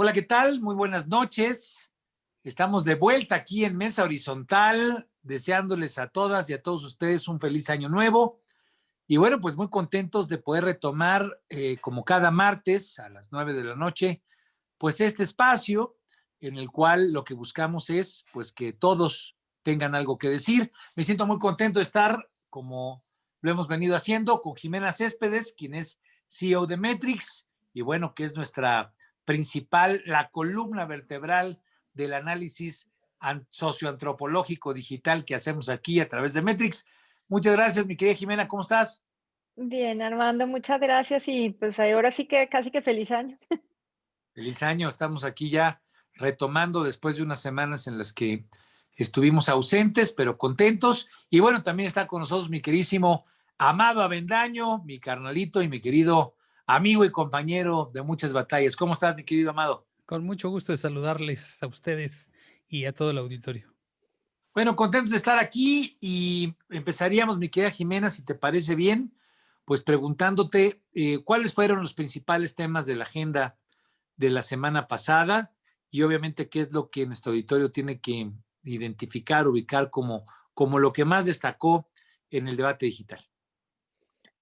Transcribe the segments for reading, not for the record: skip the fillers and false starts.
Hola, ¿qué tal? Muy buenas noches. Estamos de vuelta aquí en Mesa Horizontal, deseándoles a todas y a todos ustedes un feliz año nuevo. Y bueno, pues muy contentos de poder retomar, como cada martes a las 9 de la noche, pues este espacio en el cual lo que buscamos es pues que todos tengan algo que decir. Me siento muy contento de estar, como lo hemos venido haciendo, con Jimena Céspedes, quien es CEO de Metrix, y bueno, que es nuestra principal, la columna vertebral del análisis socioantropológico digital que hacemos aquí a través de Metrix. Muchas gracias, mi querida Jimena, ¿cómo estás? Bien, Armando, muchas gracias y pues ahora sí que casi que feliz año. Feliz año, estamos aquí ya retomando después de unas semanas en las que estuvimos ausentes, pero contentos. Y bueno, también está con nosotros mi querísimo Amado Avendaño, mi carnalito y mi querido amigo y compañero de muchas batallas. ¿Cómo estás, mi querido Amado? Con mucho gusto de saludarles a ustedes y a todo el auditorio. Bueno, contentos de estar aquí y empezaríamos, mi querida Jimena, si te parece bien, pues preguntándote cuáles fueron los principales temas de la agenda de la semana pasada y obviamente qué es lo que nuestro auditorio tiene que identificar, ubicar como lo que más destacó en el debate digital.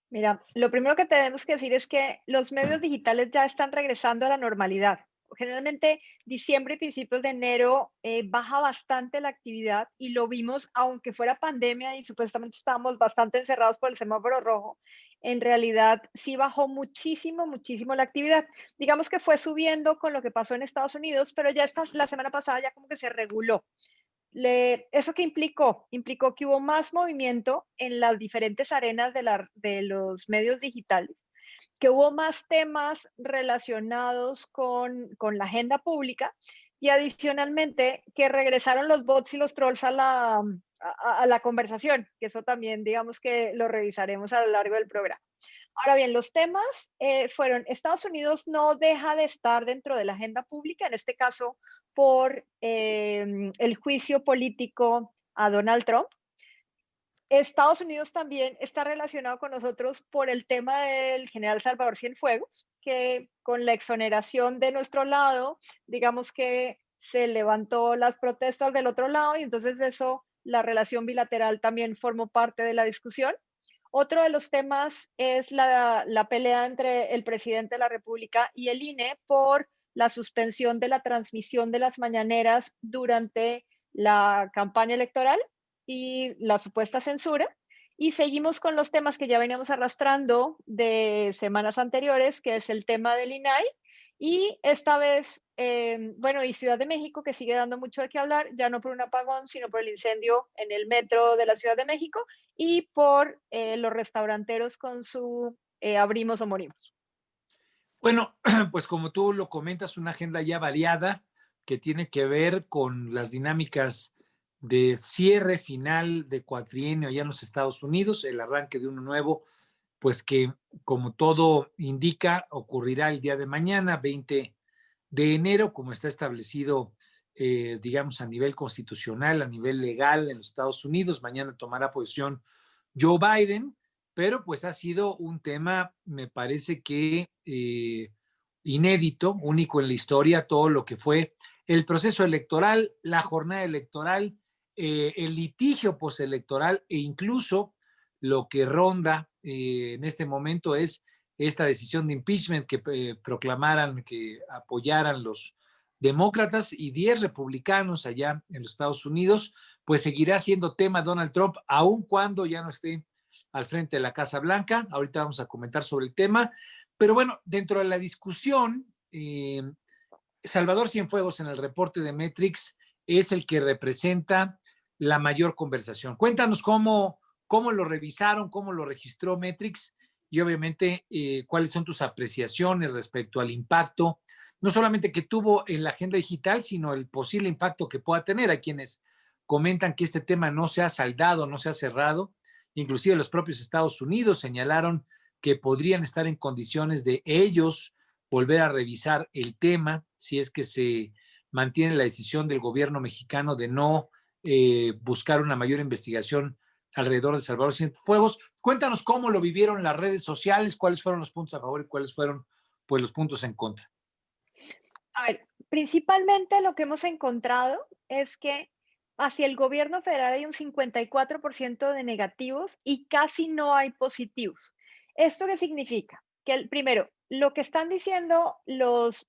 Mira, lo primero que tenemos que decir es que los medios digitales ya están regresando a la normalidad. Generalmente, diciembre y principios de enero baja bastante la actividad y lo vimos, aunque fuera pandemia y supuestamente estábamos bastante encerrados por el semáforo rojo, en realidad sí bajó muchísimo, muchísimo la actividad. Digamos que fue subiendo con lo que pasó en Estados Unidos, pero ya la semana pasada ya como que se reguló. ¿Eso qué implicó? Implicó que hubo más movimiento en las diferentes arenas de los medios digitales, que hubo más temas relacionados con la agenda pública y adicionalmente que regresaron los bots y los trolls a la conversación, que eso también digamos que lo revisaremos a lo largo del programa. Ahora bien, los temas fueron, Estados Unidos no deja de estar dentro de la agenda pública, en este caso por el juicio político a Donald Trump. Estados Unidos también está relacionado con nosotros por el tema del general Salvador Cienfuegos, que con la exoneración de nuestro lado, digamos que se levantó las protestas del otro lado y entonces eso, la relación bilateral también formó parte de la discusión. Otro de los temas es la pelea entre el presidente de la República y el INE por la suspensión de la transmisión de las mañaneras durante la campaña electoral y la supuesta censura. Y seguimos con los temas que ya veníamos arrastrando de semanas anteriores, que es el tema del INAI. Y esta vez, bueno, y Ciudad de México, que sigue dando mucho de qué hablar, ya no por un apagón, sino por el incendio en el metro de la Ciudad de México y por los restauranteros con su abrimos o morimos. Bueno, pues como tú lo comentas, una agenda ya variada que tiene que ver con las dinámicas de cierre final de cuatrienio allá en los Estados Unidos, el arranque de uno nuevo, pues que como todo indica ocurrirá el día de mañana, 20 de enero, como está establecido, digamos, a nivel constitucional, a nivel legal en los Estados Unidos. Mañana tomará posición Joe Biden, pero pues ha sido un tema, me parece que inédito, único en la historia, todo lo que fue el proceso electoral, la jornada electoral, el litigio postelectoral e incluso lo que ronda en este momento es esta decisión de impeachment que proclamaran, que apoyaran los demócratas y 10 republicanos allá en los Estados Unidos, pues seguirá siendo tema Donald Trump, aun cuando ya no esté al frente de la Casa Blanca. Ahorita vamos a comentar sobre el tema. Pero bueno, dentro de la discusión, Salvador Cienfuegos en el reporte de Metrix es el que representa la mayor conversación. Cuéntanos cómo lo revisaron, cómo lo registró Metrix y obviamente cuáles son tus apreciaciones respecto al impacto, no solamente que tuvo en la agenda digital, sino el posible impacto que pueda tener. Hay quienes comentan que este tema no se ha saldado, no se ha cerrado. Inclusive los propios Estados Unidos señalaron que podrían estar en condiciones de ellos volver a revisar el tema si es que se mantiene la decisión del gobierno mexicano de no buscar una mayor investigación alrededor de Salvador Cienfuegos. Cuéntanos cómo lo vivieron las redes sociales, cuáles fueron los puntos a favor y cuáles fueron pues los puntos en contra. A ver, principalmente lo que hemos encontrado es que hacia el gobierno federal hay un 54% de negativos y casi no hay positivos. ¿Esto qué significa? Que primero, lo que están diciendo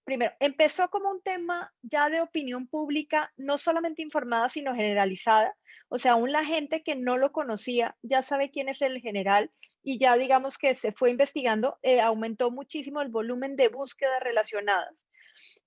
primero, empezó como un tema ya de opinión pública, no solamente informada, sino generalizada. O sea, aún la gente que no lo conocía ya sabe quién es el general y ya digamos que se fue investigando, aumentó muchísimo el volumen de búsquedas relacionadas.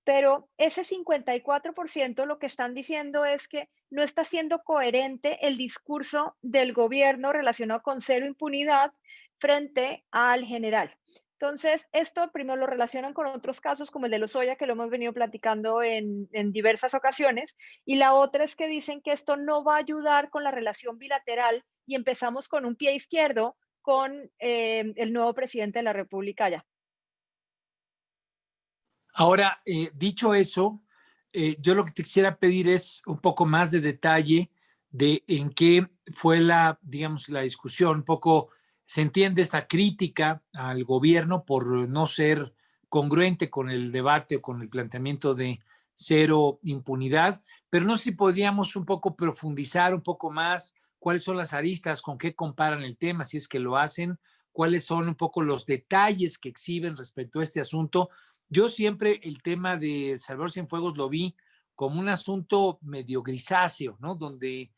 Pero ese 54% lo que están diciendo es que no está siendo coherente el discurso del gobierno relacionado con cero impunidad frente al general. Entonces, esto primero lo relacionan con otros casos como el de Lozoya, que lo hemos venido platicando en diversas ocasiones, y la otra es que dicen que esto no va a ayudar con la relación bilateral y empezamos con un pie izquierdo con el nuevo presidente de la República ya. Ahora, dicho eso, yo lo que te quisiera pedir es un poco más de detalle de en qué fue la, digamos, la discusión. Un poco se entiende esta crítica al gobierno por no ser congruente con el debate o con el planteamiento de cero impunidad, pero no sé si podríamos un poco profundizar un poco más cuáles son las aristas, con qué comparan el tema, si es que lo hacen, cuáles son un poco los detalles que exhiben respecto a este asunto. Yo siempre el tema de Salvador Cienfuegos lo vi como un asunto medio grisáceo, ¿no? Donde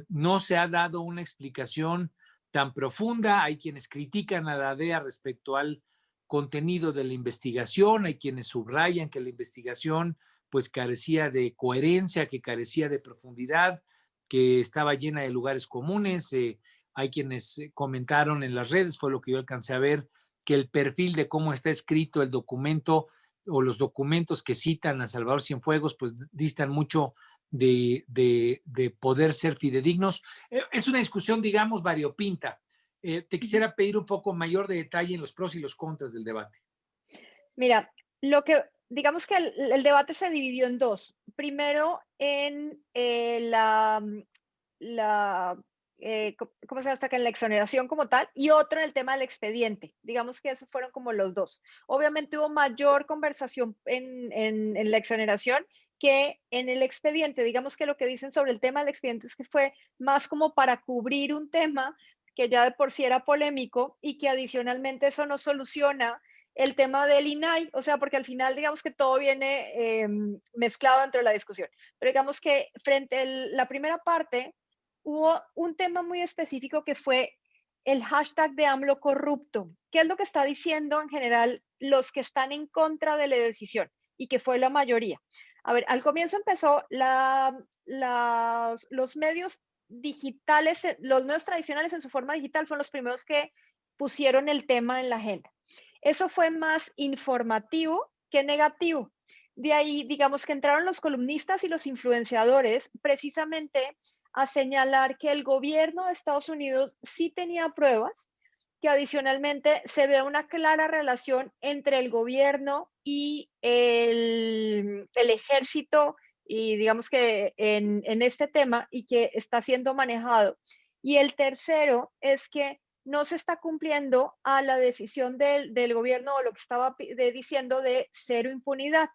no se ha dado una explicación tan profunda. Hay quienes critican a la DEA respecto al contenido de la investigación, hay quienes subrayan que la investigación pues carecía de coherencia, que carecía de profundidad, que estaba llena de lugares comunes. Hay quienes comentaron en las redes, fue lo que yo alcancé a ver, que el perfil de cómo está escrito el documento o los documentos que citan a Salvador Cienfuegos, pues distan mucho de poder ser fidedignos. Es una discusión, digamos, variopinta. Te quisiera pedir un poco mayor de detalle en los pros y los contras del debate. Mira, digamos que el debate se dividió en dos. Primero, en ¿cómo se llama hasta que en la exoneración como tal, y otro en el tema del expediente. Digamos que esos fueron como los dos. Obviamente hubo mayor conversación en la exoneración que en el expediente. Digamos que lo que dicen sobre el tema del expediente es que fue más como para cubrir un tema que ya de por sí era polémico y que adicionalmente eso no soluciona el tema del INAI, o sea, porque al final digamos que todo viene mezclado dentro de la discusión. Pero digamos que frente a la primera parte, hubo un tema muy específico que fue el hashtag de AMLO corrupto. ¿Qué es lo que está diciendo en general los que están en contra de la decisión? Y que fue la mayoría. A ver, al comienzo empezó los medios digitales, los medios tradicionales en su forma digital fueron los primeros que pusieron el tema en la agenda. Eso fue más informativo que negativo. De ahí, digamos que entraron los columnistas y los influenciadores precisamente a señalar que el gobierno de Estados Unidos sí tenía pruebas, que adicionalmente se ve una clara relación entre el gobierno y el ejército, y digamos que en este tema, y que está siendo manejado. Y el tercero es que no se está cumpliendo a la decisión del gobierno o lo que estaba diciendo de cero impunidad.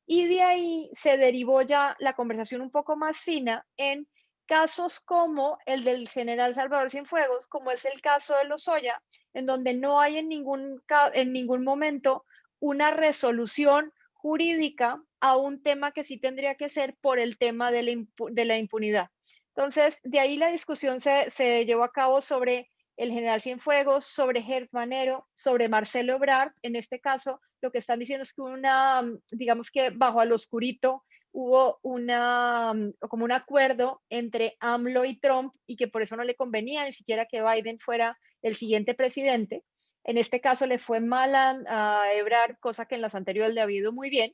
Y de ahí se derivó ya la conversación un poco más fina en casos como el del general Salvador Cienfuegos, como es el caso de Lozoya, en donde no hay en ningún momento una resolución jurídica a un tema que sí tendría que ser por el tema de la impunidad. Entonces, de ahí la discusión se llevó a cabo sobre el general Cienfuegos, sobre Gertz Manero, sobre Marcelo Ebrard. En este caso, lo que están diciendo es que digamos que bajo al oscurito hubo como un acuerdo entre AMLO y Trump y que por eso no le convenía ni siquiera que Biden fuera el siguiente presidente. En este caso le fue mal a Ebrard, cosa que en las anteriores le ha ido muy bien.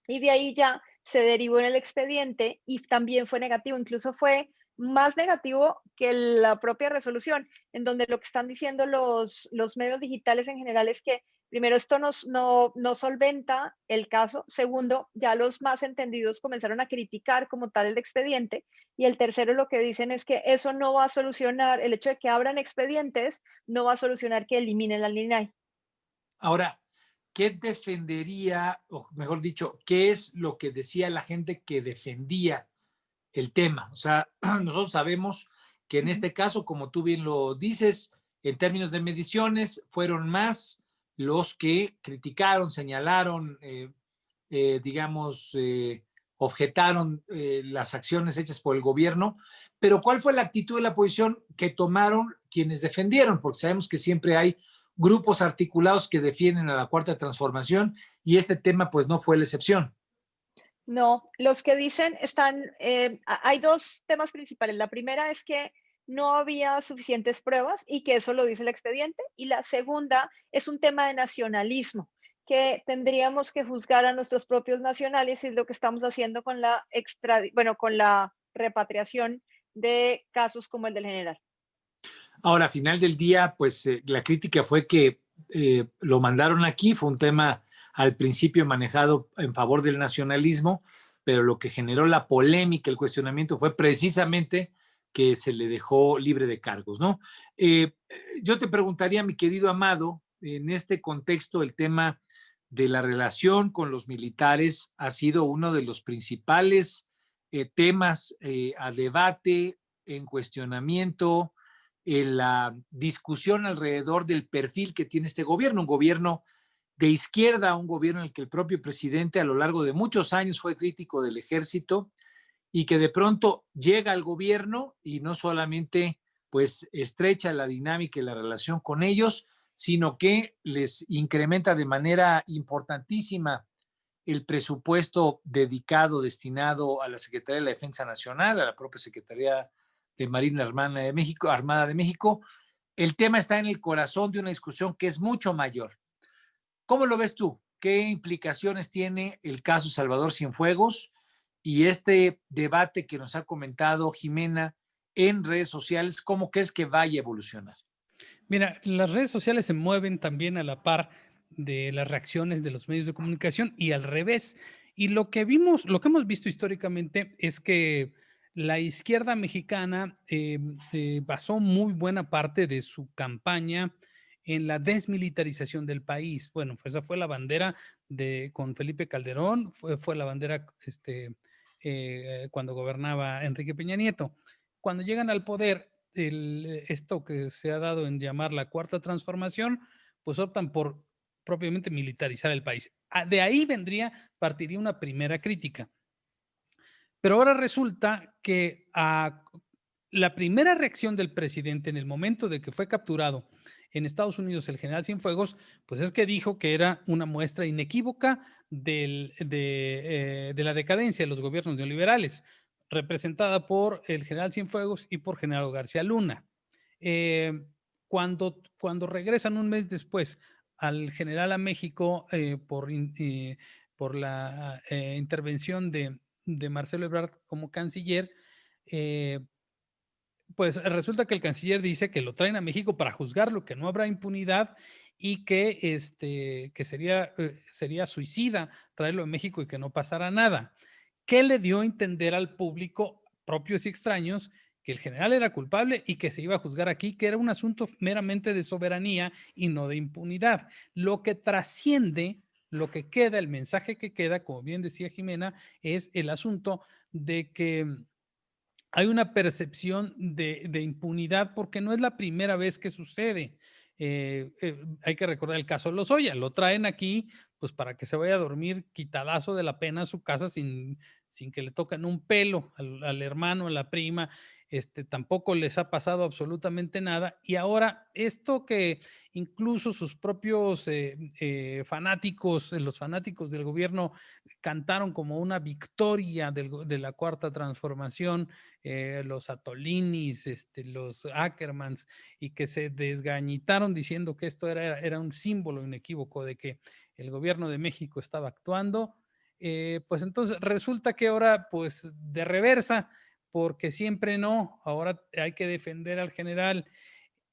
Y de ahí ya se derivó en el expediente y también fue negativo, incluso fue más negativo que la propia resolución, en donde lo que están diciendo los medios digitales en general es que primero esto no solventa el caso, segundo, ya los más entendidos comenzaron a criticar como tal el expediente, y el tercero lo que dicen es que eso no va a solucionar, el hecho de que abran expedientes no va a solucionar que eliminen la INAI. Ahora, ¿qué defendería, o mejor dicho, qué es lo que decía la gente que defendía el tema? O sea, nosotros sabemos que en este caso, como tú bien lo dices, en términos de mediciones, fueron más los que criticaron, señalaron, digamos, objetaron las acciones hechas por el gobierno, pero ¿cuál fue la actitud de la oposición que tomaron quienes defendieron? Porque sabemos que siempre hay grupos articulados que defienden a la Cuarta Transformación y este tema pues no fue la excepción. No, los que dicen están, hay dos temas principales. La primera es que no había suficientes pruebas y que eso lo dice el expediente. Y la segunda es un tema de nacionalismo, que tendríamos que juzgar a nuestros propios nacionales y es lo que estamos haciendo con la bueno, con la repatriación de casos como el del general. Ahora, a final del día, pues la crítica fue que lo mandaron aquí, fue un tema al principio manejado en favor del nacionalismo, pero lo que generó la polémica, el cuestionamiento fue precisamente que se le dejó libre de cargos, ¿no? Yo te preguntaría, mi querido Amado, en este contexto el tema de la relación con los militares ha sido uno de los principales temas a debate, en cuestionamiento, en la discusión alrededor del perfil que tiene este gobierno, un gobierno de izquierda, un gobierno en el que el propio presidente a lo largo de muchos años fue crítico del ejército y que de pronto llega al gobierno y no solamente pues estrecha la dinámica y la relación con ellos, sino que les incrementa de manera importantísima el presupuesto dedicado, destinado a la Secretaría de la Defensa Nacional, a la propia Secretaría de Marina Armada de México. El tema está en el corazón de una discusión que es mucho mayor. ¿Cómo lo ves tú? ¿Qué implicaciones tiene el caso Salvador Cienfuegos y este debate que nos ha comentado Jimena en redes sociales? ¿Cómo crees que vaya a evolucionar? Mira, las redes sociales se mueven también a la par de las reacciones de los medios de comunicación y al revés. Y lo que vimos, lo que hemos visto históricamente es que la izquierda mexicana basó muy buena parte de su campaña en la desmilitarización del país. Bueno, pues esa fue la bandera con Felipe Calderón, fue la bandera cuando gobernaba Enrique Peña Nieto. Cuando llegan al poder, esto que se ha dado en llamar la Cuarta Transformación, pues optan por propiamente militarizar el país. De ahí partiría una primera crítica. Pero ahora resulta que la primera reacción del presidente en el momento de que fue capturado en Estados Unidos el general Cienfuegos, pues es que dijo que era una muestra inequívoca de la decadencia de los gobiernos neoliberales, representada por el general Cienfuegos y por Genaro García Luna. Cuando regresan un mes después al general a México por la intervención de Marcelo Ebrard como canciller, pues resulta que el canciller dice que lo traen a México para juzgarlo, que no habrá impunidad y que sería suicida traerlo a México y que no pasara nada. ¿Qué le dio a entender al público, propios y extraños, que el general era culpable y que se iba a juzgar aquí, que era un asunto meramente de soberanía y no de impunidad? Lo que trasciende, lo que queda, el mensaje que queda, como bien decía Jimena, es el asunto de que hay una percepción de impunidad porque no es la primera vez que sucede. Hay que recordar el caso de Lozoya, lo traen aquí pues para que se vaya a dormir quitadazo de la pena a su casa sin que le toquen un pelo al hermano, a la prima, tampoco les ha pasado absolutamente nada. Y ahora esto que incluso sus propios fanáticos, los fanáticos del gobierno cantaron como una victoria de la Cuarta Transformación, los Atolinis, los Ackermans, y que se desgañitaron diciendo que esto era un símbolo inequívoco de que el gobierno de México estaba actuando, pues entonces resulta que ahora, pues de reversa, porque siempre no, ahora hay que defender al general.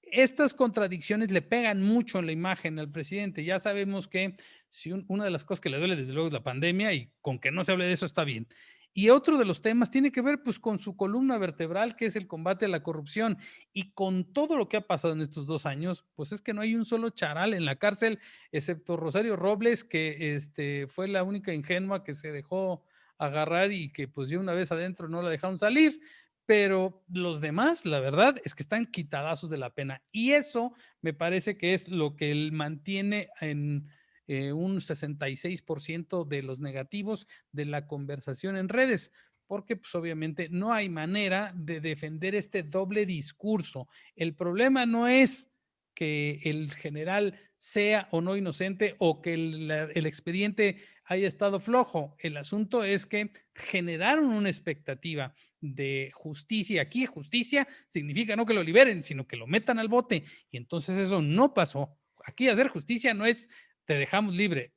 Estas contradicciones le pegan mucho en la imagen al presidente. Ya sabemos que si una de las cosas que le duele desde luego es la pandemia y con que no se hable de eso está bien. Y otro de los temas tiene que ver pues con su columna vertebral, que es el combate a la corrupción. Y con todo lo que ha pasado en estos 2 años, pues es que no hay un solo charal en la cárcel, excepto Rosario Robles, que fue la única ingenua que se dejó agarrar y que pues ya una vez adentro no la dejaron salir. Pero los demás, la verdad, es que están quitadazos de la pena. Y eso me parece que es lo que él mantiene en un 66% de los negativos de la conversación en redes, porque pues obviamente no hay manera de defender este doble discurso. El problema no es que el general sea o no inocente o que el expediente haya estado flojo. El asunto es que generaron una expectativa de justicia. Aquí justicia significa no que lo liberen, sino que lo metan al bote. Y entonces eso no pasó. Aquí hacer justicia no es te dejamos libre.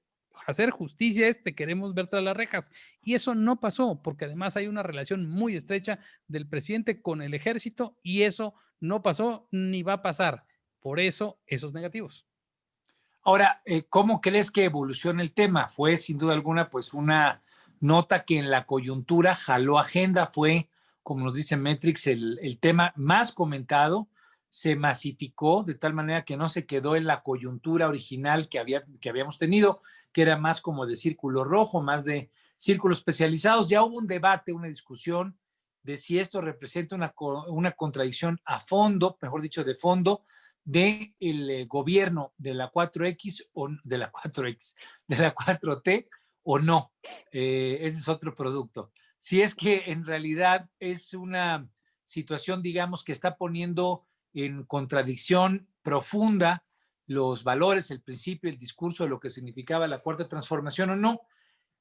Hacer justicia es te queremos ver tras las rejas. Y eso no pasó, porque además hay una relación muy estrecha del presidente con el ejército y eso no pasó ni va a pasar. Por eso, esos negativos. Ahora, ¿cómo crees que evoluciona el tema? Fue sin duda alguna pues una nota que en la coyuntura jaló agenda, fue, como nos dice Metrix, el tema más comentado, se masificó de tal manera que no se quedó en la coyuntura original que habíamos tenido, que era más como de círculo rojo, más de círculos especializados. Ya hubo un debate, una discusión de si esto representa una contradicción a fondo, mejor dicho, de fondo, del gobierno de la 4X o de la 4X, de la 4T o no. Ese es otro producto. Si es que en realidad es una situación, digamos, que está poniendo en contradicción profunda los valores, el principio, el discurso de lo que significaba la cuarta transformación o no.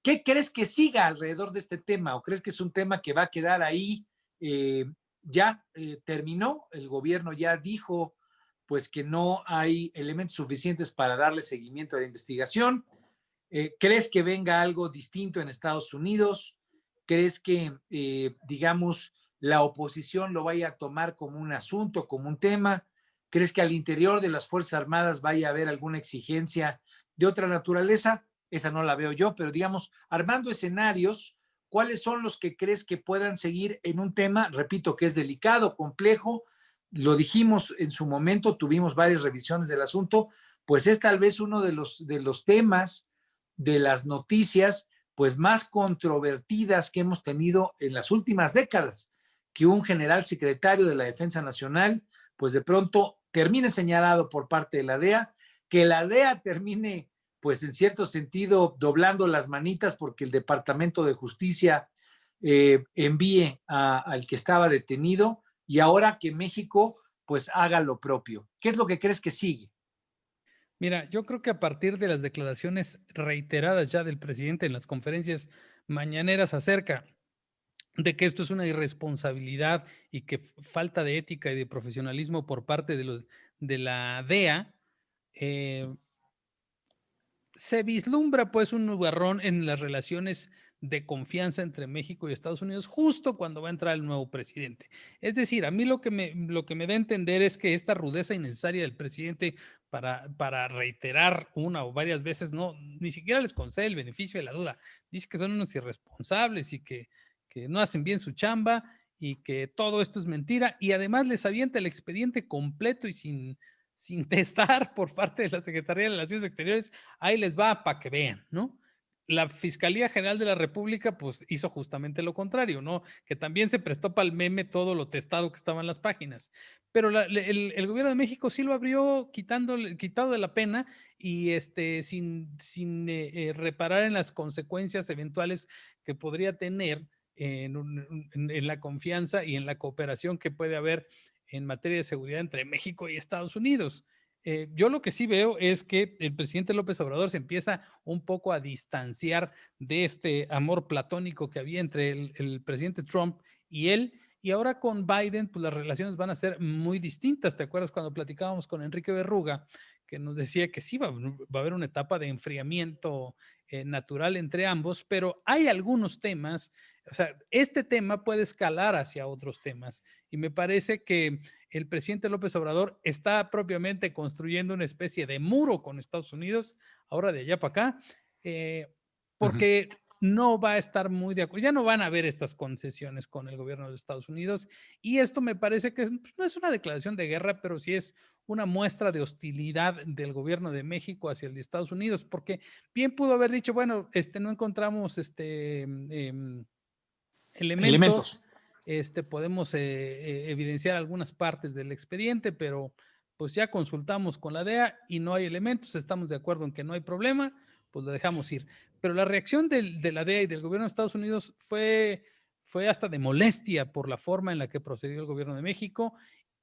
¿Qué crees que siga alrededor de este tema? ¿O crees que es un tema que va a quedar ahí? Ya terminó, el gobierno ya dijo pues que no hay elementos suficientes para darle seguimiento a la investigación. ¿Crees que venga algo distinto en Estados Unidos? ¿Crees que, digamos, la oposición lo vaya a tomar como un asunto, como un tema? ¿Crees que al interior de las Fuerzas Armadas vaya a haber alguna exigencia de otra naturaleza? Esa no la veo yo, pero digamos, armando escenarios, ¿cuáles son los que crees que puedan seguir en un tema, repito, que es delicado, complejo? Lo dijimos en su momento, tuvimos varias revisiones del asunto, pues es tal vez uno de los temas, de las noticias, pues más controvertidas que hemos tenido en las últimas décadas, que un general secretario de la Defensa Nacional, pues de pronto termine señalado por parte de la DEA, que la DEA termine, pues en cierto sentido, doblando las manitas porque el Departamento de Justicia envíe al que estaba detenido y ahora que México pues haga lo propio. ¿Qué es lo que crees que sigue? Mira, yo creo que a partir de las declaraciones reiteradas ya del presidente en las conferencias mañaneras acerca de que esto es una irresponsabilidad y que falta de ética y de profesionalismo por parte de la DEA, se vislumbra pues un nubarrón en las relaciones de confianza entre México y Estados Unidos justo cuando va a entrar el nuevo presidente. Es decir, a mí lo que me da a entender es que esta rudeza innecesaria del presidente para reiterar una o varias veces, no, ni siquiera les concede el beneficio de la duda. Dice que son unos irresponsables y que no hacen bien su chamba y que todo esto es mentira y además les avienta el expediente completo y sin testar por parte de la Secretaría de Relaciones Exteriores, ahí les va para que vean, ¿no? La Fiscalía General de la República, pues hizo justamente lo contrario, ¿no? Que también se prestó para el meme todo lo testado que estaba en las páginas. Pero el gobierno de México sí lo abrió quitado de la pena y sin reparar en las consecuencias eventuales que podría tener en la confianza y en la cooperación que puede haber en materia de seguridad entre México y Estados Unidos. Yo lo que sí veo es que el presidente López Obrador se empieza un poco a distanciar de este amor platónico que había entre el presidente Trump y él. Y ahora con Biden, pues las relaciones van a ser muy distintas. ¿Te acuerdas cuando platicábamos con Enrique Berruga, que nos decía que sí va a haber una etapa de enfriamiento natural entre ambos, pero hay algunos temas, o sea, este tema puede escalar hacia otros temas. Y me parece que el presidente López Obrador está propiamente construyendo una especie de muro con Estados Unidos, ahora de allá para acá, porque no va a estar muy de acuerdo, ya no van a haber estas concesiones con el gobierno de Estados Unidos, y esto me parece que no es una declaración de guerra, pero sí es una muestra de hostilidad del gobierno de México hacia el de Estados Unidos, porque bien pudo haber dicho, bueno, no encontramos elementos, Elementos. podemos evidenciar algunas partes del expediente, pero pues ya consultamos con la DEA y no hay elementos, estamos de acuerdo en que no hay problema, pues lo dejamos ir. Pero la reacción de la DEA y del gobierno de Estados Unidos fue hasta de molestia por la forma en la que procedió el gobierno de México,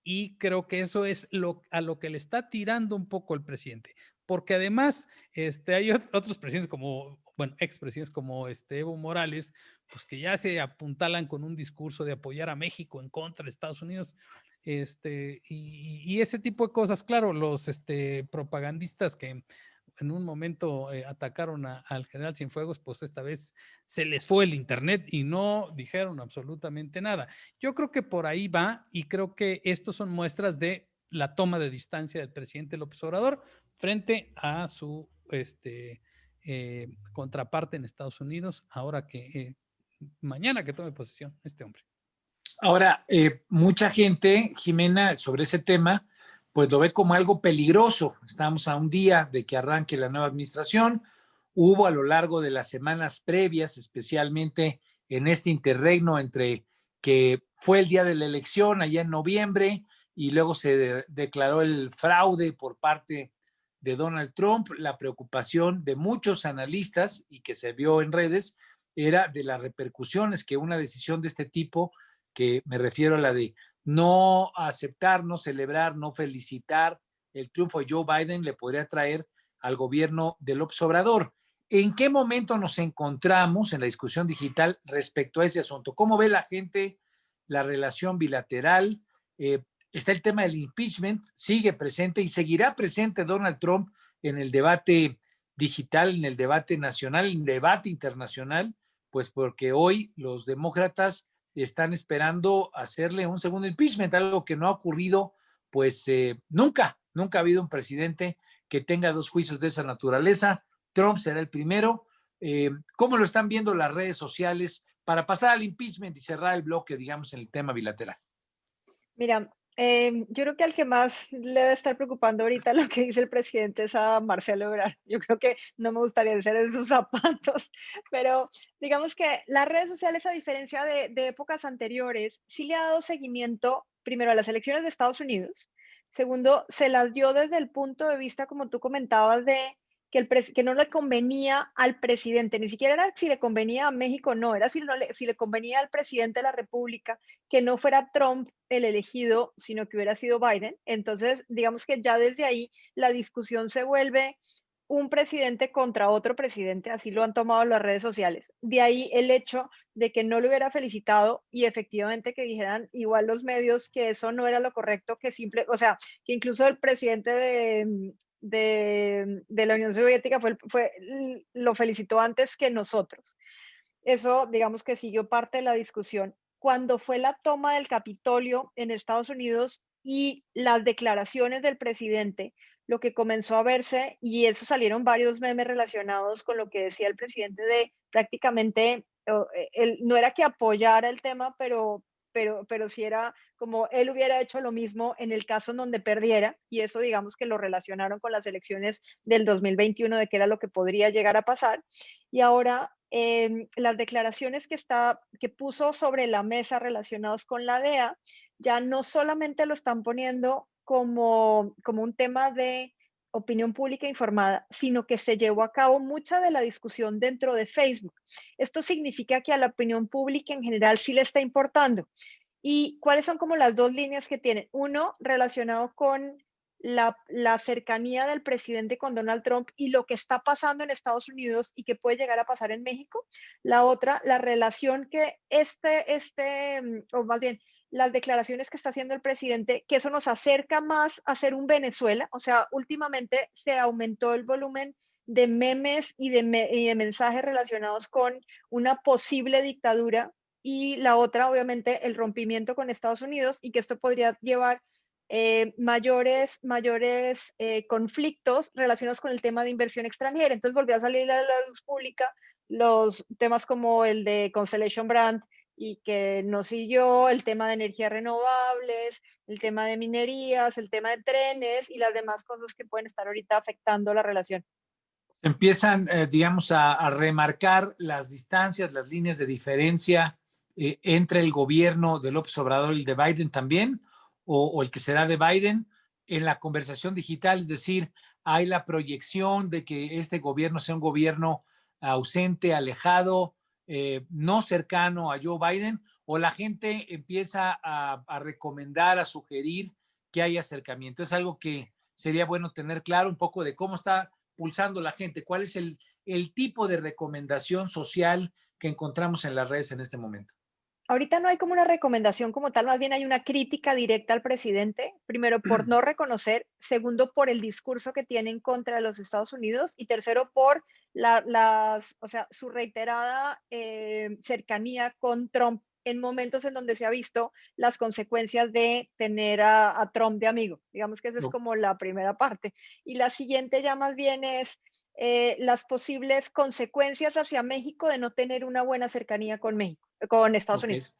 y creo que eso es a lo que le está tirando un poco el presidente, porque además hay otros presidentes como, bueno, expresidentes como Evo Morales, pues que ya se apuntalan con un discurso de apoyar a México en contra de Estados Unidos, y ese tipo de cosas. Claro, los propagandistas que en un momento atacaron al general Cienfuegos, pues esta vez se les fue el internet y no dijeron absolutamente nada. Yo creo que por ahí va, y creo que estos son muestras de la toma de distancia del presidente López Obrador frente a su contraparte en Estados Unidos, ahora que mañana que tome posesión este hombre. Ahora, mucha gente, Jimena, sobre ese tema, pues lo ve como algo peligroso. Estamos a un día de que arranque la nueva administración. Hubo a lo largo de las semanas previas, especialmente en este interregno entre que fue el día de la elección allá en noviembre y luego se declaró el fraude por parte de Donald Trump, la preocupación de muchos analistas y que se vio en redes era de las repercusiones que una decisión de este tipo, que me refiero a la de no aceptar, no celebrar, no felicitar el triunfo de Joe Biden, le podría traer al gobierno de López Obrador. ¿En qué momento nos encontramos en la discusión digital respecto a ese asunto? ¿Cómo ve la gente la relación bilateral? Está el tema del impeachment, sigue presente y seguirá presente Donald Trump en el debate digital, en el debate nacional, en el debate internacional, pues porque hoy los demócratas están esperando hacerle un segundo impeachment, algo que no ha ocurrido pues nunca ha habido un presidente que tenga dos juicios de esa naturaleza. Trump será el primero. ¿Cómo lo están viendo las redes sociales para pasar al impeachment y cerrar el bloque, digamos, en el tema bilateral? Mira, yo creo que al que más le debe estar preocupando ahorita lo que dice el presidente es a Marcelo Ebrard. Yo creo que no me gustaría ser en sus zapatos, pero digamos que las redes sociales, a diferencia de épocas anteriores, sí le ha dado seguimiento, primero, a las elecciones de Estados Unidos. Segundo, se las dio desde el punto de vista, como tú comentabas, de que no le convenía al presidente, ni siquiera era si le convenía a México, no, era si le convenía al presidente de la República que no fuera Trump el elegido, sino que hubiera sido Biden. Entonces, digamos que ya desde ahí la discusión se vuelve un presidente contra otro presidente, así lo han tomado las redes sociales. De ahí el hecho de que no lo hubiera felicitado y efectivamente que dijeran igual los medios que eso no era lo correcto, o sea, que incluso el presidente de la Unión Soviética lo felicitó antes que nosotros. Eso, digamos que siguió parte de la discusión. Cuando fue la toma del Capitolio en Estados Unidos y las declaraciones del presidente, lo que comenzó a verse, y eso salieron varios memes relacionados con lo que decía el presidente de prácticamente, no era que apoyara el tema, pero sí era como él hubiera hecho lo mismo en el caso en donde perdiera, y eso digamos que lo relacionaron con las elecciones del 2021, de que era lo que podría llegar a pasar. Y ahora las declaraciones que puso sobre la mesa relacionados con la DEA, ya no solamente lo están poniendo como un tema de opinión pública informada, sino que se llevó a cabo mucha de la discusión dentro de Facebook. Esto significa que a la opinión pública en general sí le está importando. ¿Y cuáles son como las dos líneas que tienen? Uno, relacionado con la cercanía del presidente con Donald Trump y lo que está pasando en Estados Unidos y que puede llegar a pasar en México. La otra, la relación que o más bien, las declaraciones que está haciendo el presidente, que eso nos acerca más a ser un Venezuela. O sea, últimamente se aumentó el volumen de memes y de mensajes relacionados con una posible dictadura, y la otra, obviamente, el rompimiento con Estados Unidos, y que esto podría llevar mayores conflictos relacionados con el tema de inversión extranjera. Entonces volvió a salir a la luz pública los temas como el de Constellation Brand y que no siguió, el tema de energías renovables, el tema de minerías, el tema de trenes y las demás cosas que pueden estar ahorita afectando la relación. Empiezan, digamos, a remarcar las distancias, las líneas de diferencia entre el gobierno de López Obrador y el de Biden también, o el que será de Biden, en la conversación digital. Es decir, hay la proyección de que este gobierno sea un gobierno ausente, alejado, no cercano a Joe Biden, o la gente empieza a recomendar, a sugerir que haya acercamiento. Es algo que sería bueno tener claro un poco de cómo está pulsando la gente, cuál es el tipo de recomendación social que encontramos en las redes en este momento. Ahorita no hay como una recomendación como tal, más bien hay una crítica directa al presidente, primero por no reconocer, segundo por el discurso que tiene en contra de los Estados Unidos y tercero por o sea, su reiterada cercanía con Trump en momentos en donde se ha visto las consecuencias de tener a Trump de amigo. Digamos que esa es como la primera parte. Y la siguiente ya más bien es las posibles consecuencias hacia México de no tener una buena cercanía con México, con Estados Ok, Unidos.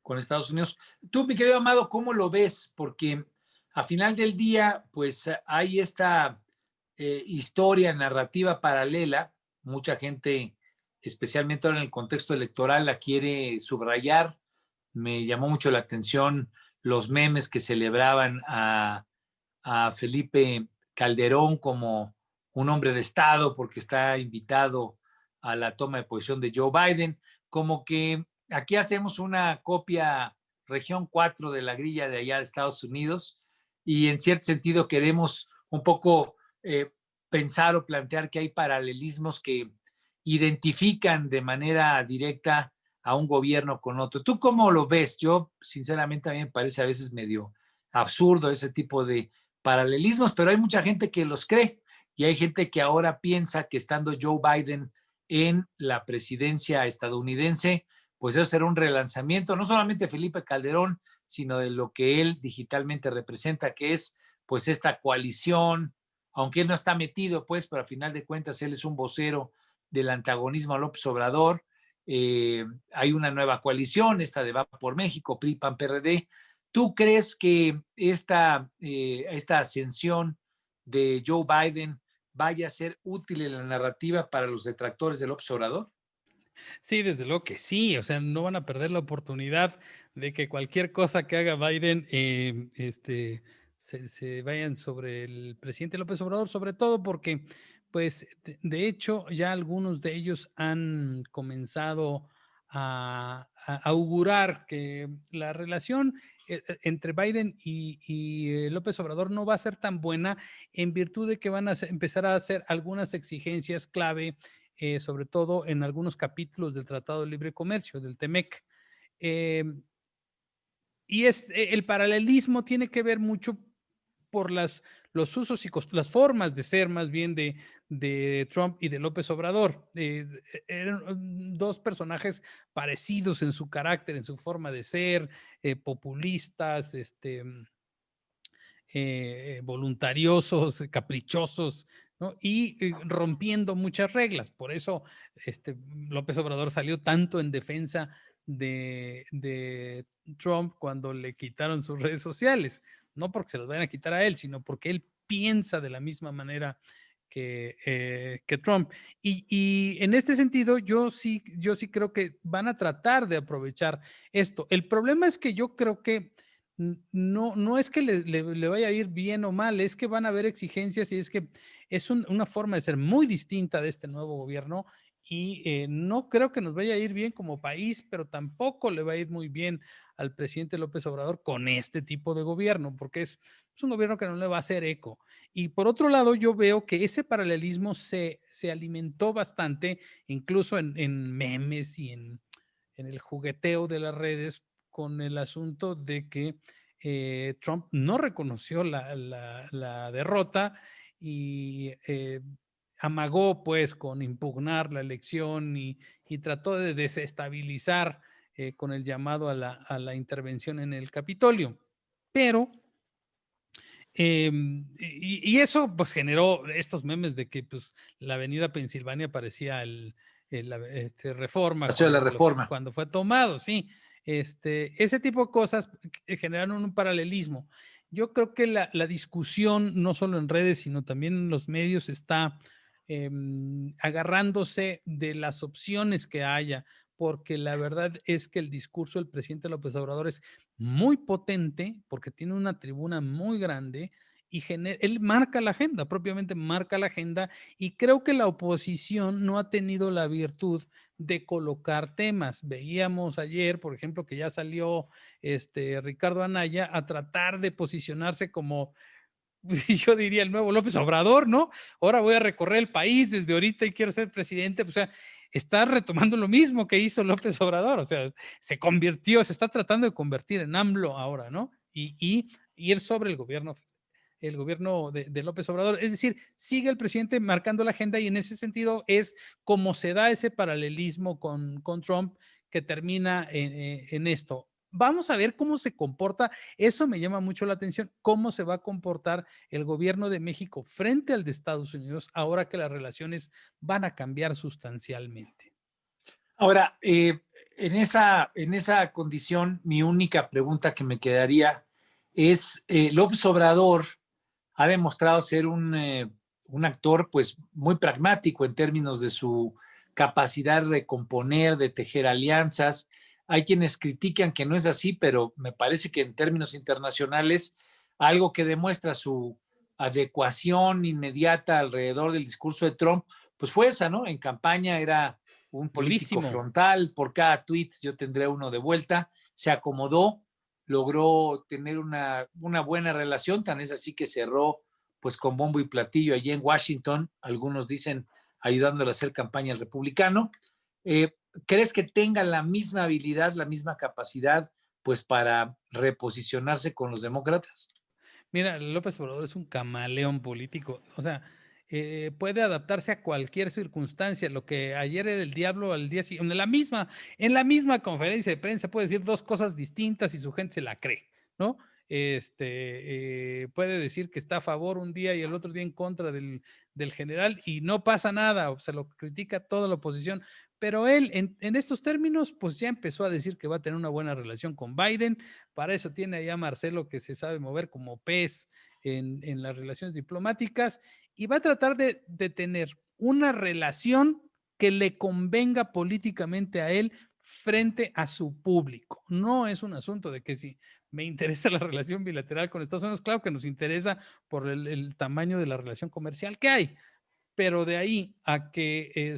con Estados Unidos. Tú, mi querido Amado, ¿cómo lo ves? Porque a final del día, pues hay esta historia narrativa paralela. Mucha gente, especialmente ahora en el contexto electoral, la quiere subrayar. Me llamó mucho la atención los memes que celebraban a Felipe Calderón como un hombre de Estado porque está invitado a la toma de posición de Joe Biden, como que aquí hacemos una copia región 4 de la grilla de allá de Estados Unidos y en cierto sentido queremos un poco pensar o plantear que hay paralelismos que identifican de manera directa a un gobierno con otro. ¿Tú cómo lo ves? Yo, sinceramente, a mí me parece a veces medio absurdo ese tipo de paralelismos, pero hay mucha gente que los cree y hay gente que ahora piensa que estando Joe Biden en la presidencia estadounidense, pues eso será un relanzamiento, no solamente de Felipe Calderón, sino de lo que él digitalmente representa, que es pues esta coalición, aunque él no está metido, pues, pero a final de cuentas él es un vocero del antagonismo a López Obrador. Hay una nueva coalición, esta de Va por México, PRI, PAN, PRD. ¿Tú crees que esta ascensión de Joe Biden vaya a ser útil en la narrativa para los detractores del López Obrador? Sí, desde luego que sí, o sea, no van a perder la oportunidad de que cualquier cosa que haga Biden se vayan sobre el presidente López Obrador, sobre todo porque, pues, de hecho, ya algunos de ellos han comenzado a augurar que la relación entre Biden y López Obrador no va a ser tan buena en virtud de que van a empezar a hacer algunas exigencias clave sobre todo en algunos capítulos del Tratado de Libre Comercio, del TEMEC. Eh, el paralelismo tiene que ver mucho por los usos y las formas de ser más bien de Trump y de López Obrador. Eran dos personajes parecidos en su carácter, en su forma de ser, populistas, voluntariosos, caprichosos, ¿no? Y rompiendo muchas reglas. Por eso López Obrador salió tanto en defensa de Trump cuando le quitaron sus redes sociales. No porque se los vayan a quitar a él, sino porque él piensa de la misma manera que Trump. Y en este sentido, yo sí creo que van a tratar de aprovechar esto. El problema es que yo creo que no es que le vaya a ir bien o mal, es que van a haber exigencias y es que es una forma de ser muy distinta de este nuevo gobierno y no creo que nos vaya a ir bien como país, pero tampoco le va a ir muy bien al presidente López Obrador con este tipo de gobierno, porque es un gobierno que no le va a hacer eco. Y por otro lado, yo veo que ese paralelismo se alimentó bastante, incluso en memes y en el jugueteo de las redes con el asunto de que Trump no reconoció la derrota y amagó pues con impugnar la elección y trató de desestabilizar con el llamado a la intervención en el Capitolio. Pero y eso pues generó estos memes de que pues la avenida Pensilvania parecía Reforma Hacia la reforma. cuando fue tomado, sí. Ese tipo de cosas generaron un paralelismo. Yo creo que la discusión, no solo en redes, sino también en los medios, está agarrándose de las opciones que haya, porque la verdad es que el discurso del presidente López Obrador es muy potente, porque tiene una tribuna muy grande y él marca la agenda, propiamente marca la agenda, y creo que la oposición no ha tenido la virtud de colocar temas. Veíamos ayer, por ejemplo, que ya salió Ricardo Anaya a tratar de posicionarse como, yo diría, el nuevo López Obrador, ¿no? Ahora voy a recorrer el país desde ahorita y quiero ser presidente. O sea, está retomando lo mismo que hizo López Obrador. O sea, se está tratando de convertir en AMLO ahora, ¿no? Y ir sobre el gobierno de López Obrador. Es decir, sigue el presidente marcando la agenda y en ese sentido es como se da ese paralelismo con Trump que termina en esto. Vamos a ver cómo se comporta. Eso me llama mucho la atención, cómo se va a comportar el gobierno de México frente al de Estados Unidos ahora que las relaciones van a cambiar sustancialmente. Ahora, en esa condición, mi única pregunta que me quedaría es, López Obrador ha demostrado ser un actor pues muy pragmático en términos de su capacidad de recomponer, de tejer alianzas. Hay quienes critican que no es así, pero me parece que en términos internacionales, algo que demuestra su adecuación inmediata alrededor del discurso de Trump, pues fue esa, ¿no? En campaña era un político Durísimo. frontal, por cada tweet yo tendré uno de vuelta, se acomodó, logró tener una buena relación, tan es así que cerró pues con bombo y platillo allí en Washington, algunos dicen ayudándole a hacer campaña al republicano. ¿Crees que tenga la misma habilidad, la misma capacidad pues para reposicionarse con los demócratas? Mira, López Obrador es un camaleón político, o sea, puede adaptarse a cualquier circunstancia. Lo que ayer era el diablo, al día siguiente, en la misma conferencia de prensa puede decir dos cosas distintas y su gente se la cree, ¿no? Puede decir que está a favor un día y el otro día en contra del general y no pasa nada, o se lo critica toda la oposición. Pero él, en estos términos, pues ya empezó a decir que va a tener una buena relación con Biden. Para eso tiene allá Marcelo, que se sabe mover como pez en las relaciones diplomáticas, y va a tratar de tener una relación que le convenga políticamente a él frente a su público. No es un asunto de que si me interesa la relación bilateral con Estados Unidos, claro que nos interesa por el tamaño de la relación comercial que hay, pero de ahí a que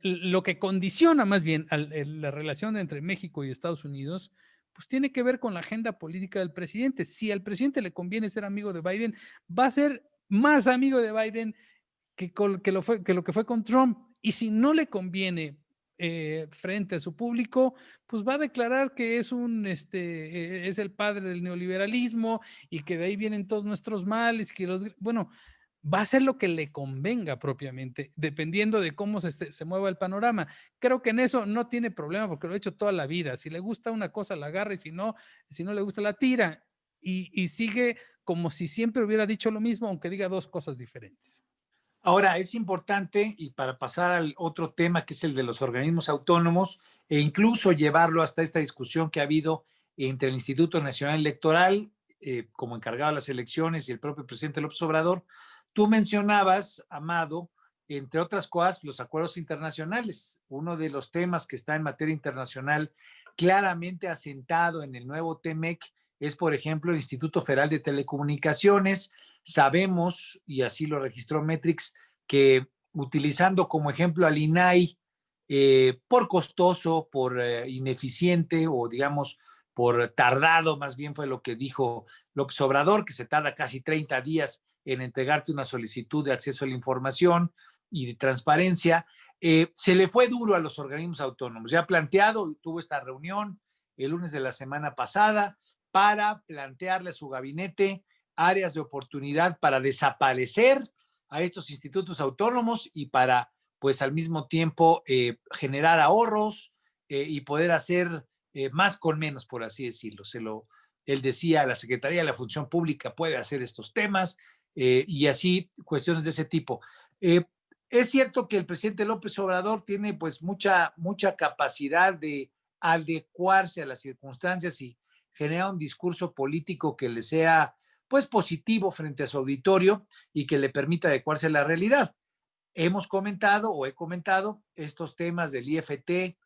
lo que condiciona más bien la relación entre México y Estados Unidos, pues tiene que ver con la agenda política del presidente. Si al presidente le conviene ser amigo de Biden, va a ser más amigo de Biden que lo que fue con Trump. Y si no le conviene frente a su público, pues va a declarar que es es el padre del neoliberalismo y que de ahí vienen todos nuestros males, bueno, va a hacer lo que le convenga propiamente, dependiendo de cómo se mueva el panorama. Creo que en eso no tiene problema porque lo ha hecho toda la vida. Si le gusta una cosa, la agarra y si no le gusta, la tira y sigue como si siempre hubiera dicho lo mismo, aunque diga dos cosas diferentes. Ahora, es importante, y para pasar al otro tema, que es el de los organismos autónomos, e incluso llevarlo hasta esta discusión que ha habido entre el Instituto Nacional Electoral, como encargado de las elecciones, y el propio presidente López Obrador. Tú mencionabas, Amado, entre otras cosas, los acuerdos internacionales. Uno de los temas que está en materia internacional claramente asentado en el nuevo TEMEC es, por ejemplo, el Instituto Federal de Telecomunicaciones. Sabemos, y así lo registró Metrix, que utilizando como ejemplo al INAI, por costoso, por ineficiente o digamos por tardado, más bien fue lo que dijo López Obrador, que se tarda casi 30 días en entregarte una solicitud de acceso a la información y de transparencia. Se le fue duro a los organismos autónomos. Ya planteado, tuvo esta reunión el lunes de la semana pasada para plantearle a su gabinete áreas de oportunidad para desaparecer a estos institutos autónomos y para, pues al mismo tiempo, generar ahorros y poder hacer más con menos, por así decirlo. Él decía, la Secretaría de la Función Pública puede hacer estos temas y así cuestiones de ese tipo. es cierto que el presidente López Obrador tiene pues mucha capacidad de adecuarse a las circunstancias y genera un discurso político que le sea pues positivo frente a su auditorio y que le permita adecuarse a la realidad. Hemos comentado o he comentado estos temas del IFT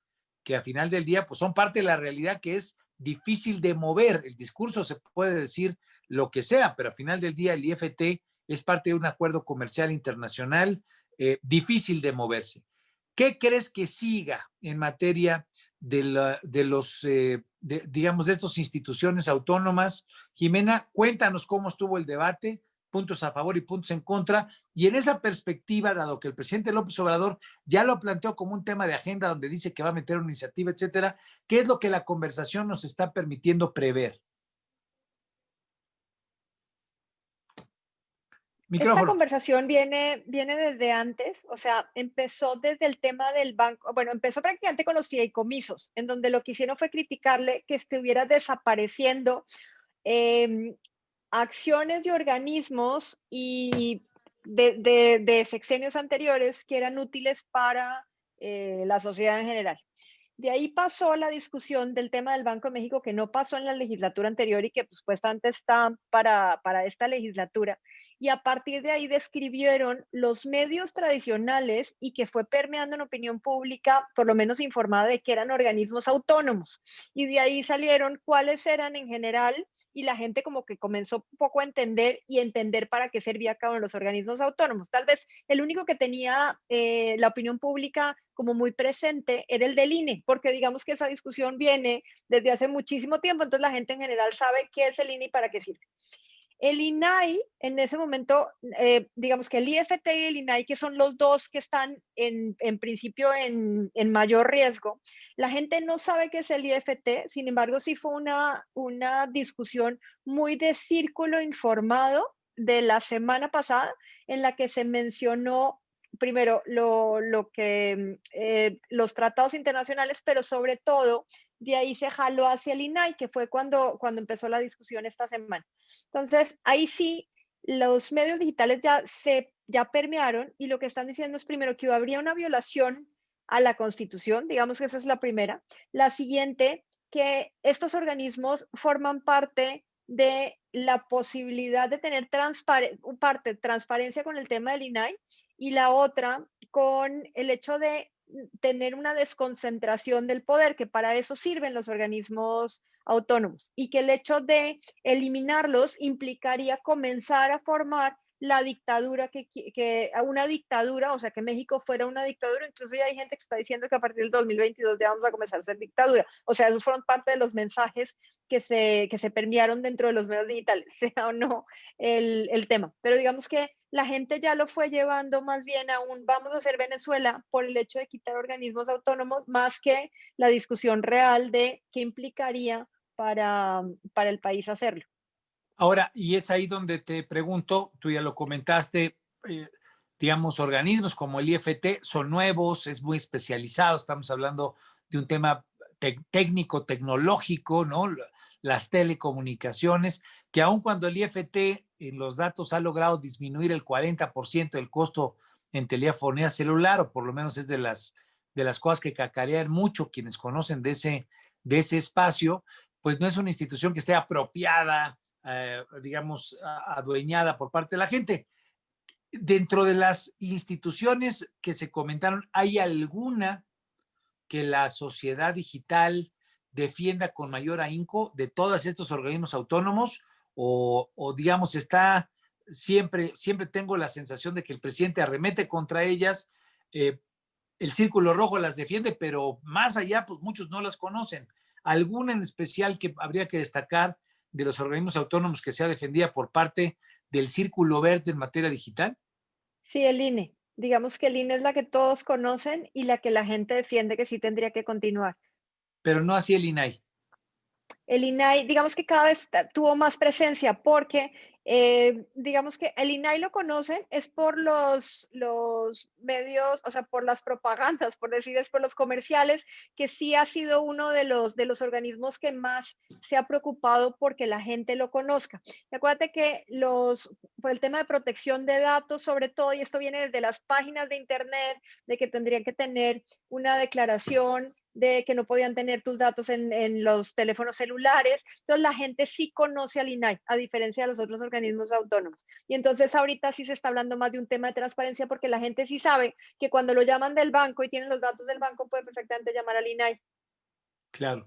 que a final del día pues son parte de la realidad que es difícil de mover. El discurso se puede decir lo que sea, pero al final del día el IFT es parte de un acuerdo comercial internacional difícil de moverse. ¿Qué crees que siga en materia de los, digamos, de estas instituciones autónomas? Jimena, cuéntanos cómo estuvo el debate, puntos a favor y puntos en contra, y en esa perspectiva, dado que el presidente López Obrador ya lo planteó como un tema de agenda donde dice que va a meter una iniciativa, etcétera, ¿qué es lo que la conversación nos está permitiendo prever? Esta Micrófono. conversación viene desde antes, o sea, empezó desde el tema del banco, bueno, empezó prácticamente con los fideicomisos, en donde lo que hicieron fue criticarle que estuviera desapareciendo acciones de organismos y de sexenios anteriores que eran útiles para la sociedad en general. De ahí pasó la discusión del tema del Banco de México, que no pasó en la legislatura anterior y que pues, supuestamente está para esta legislatura. Y a partir de ahí describieron los medios tradicionales y que fue permeando en opinión pública, por lo menos informada de que eran organismos autónomos. Y de ahí salieron cuáles eran en general y la gente como que comenzó un poco a entender para qué servía cada uno de los organismos autónomos. Tal vez el único que tenía la opinión pública como muy presente era el del INE, porque digamos que esa discusión viene desde hace muchísimo tiempo, entonces la gente en general sabe qué es el INE y para qué sirve. El INAI, en ese momento, digamos que el IFT y el INAI, que son los dos que están en principio en mayor riesgo, la gente no sabe qué es el IFT, sin embargo, sí fue una discusión muy de círculo informado de la semana pasada, en la que se mencionó primero lo que los tratados internacionales, pero sobre todo de ahí se jaló hacia el INAI, que fue cuando empezó la discusión esta semana. Entonces, ahí sí, los medios digitales ya permearon y lo que están diciendo es primero que habría una violación a la Constitución, digamos que esa es la primera. La siguiente, que estos organismos forman parte de la posibilidad de tener transparencia con el tema del INAI y la otra con el hecho de tener una desconcentración del poder, que para eso sirven los organismos autónomos, y que el hecho de eliminarlos implicaría comenzar a formar la dictadura, una dictadura, o sea, que México fuera una dictadura. Incluso ya hay gente que está diciendo que a partir del 2022 ya vamos a comenzar a ser dictadura. O sea, esos fueron parte de los mensajes que se permearon dentro de los medios digitales, sea o no el tema. Pero digamos que la gente ya lo fue llevando más bien a un vamos a hacer Venezuela por el hecho de quitar organismos autónomos, más que la discusión real de qué implicaría para el país hacerlo. Ahora, y es ahí donde te pregunto, tú ya lo comentaste, digamos, organismos como el IFT son nuevos, es muy especializado, estamos hablando de un tema técnico, tecnológico, ¿no? Las telecomunicaciones, que aun cuando el IFT en los datos ha logrado disminuir el 40% del costo en telefonía celular, o por lo menos es de las cosas que cacarean mucho quienes conocen de ese espacio, pues no es una institución que esté apropiada, digamos, adueñada por parte de la gente. Dentro de las instituciones que se comentaron, ¿hay alguna que la sociedad digital defienda con mayor ahínco de todos estos organismos autónomos? O digamos, siempre tengo la sensación de que el presidente arremete contra ellas, el Círculo Rojo las defiende, pero más allá, pues muchos no las conocen. ¿Alguna en especial que habría que destacar de los organismos autónomos que sea defendida por parte del Círculo Verde en materia digital? Sí, el INE. Digamos que el INE es la que todos conocen y la que la gente defiende que sí tendría que continuar. Pero no así el INAI. El INAI, digamos que cada vez tuvo más presencia porque digamos que el INAI lo conocen es por los medios, o sea, por las propagandas, por decir, es por los comerciales, que sí ha sido uno de los organismos que más se ha preocupado porque la gente lo conozca. Y acuérdate que por el tema de protección de datos, sobre todo, y esto viene desde las páginas de Internet, de que tendrían que tener una declaración de que no podían tener tus datos en los teléfonos celulares. Entonces la gente sí conoce al INAI, a diferencia de los otros organismos autónomos. Y entonces ahorita sí se está hablando más de un tema de transparencia porque la gente sí sabe que cuando lo llaman del banco y tienen los datos del banco, puede perfectamente llamar al INAI. Claro.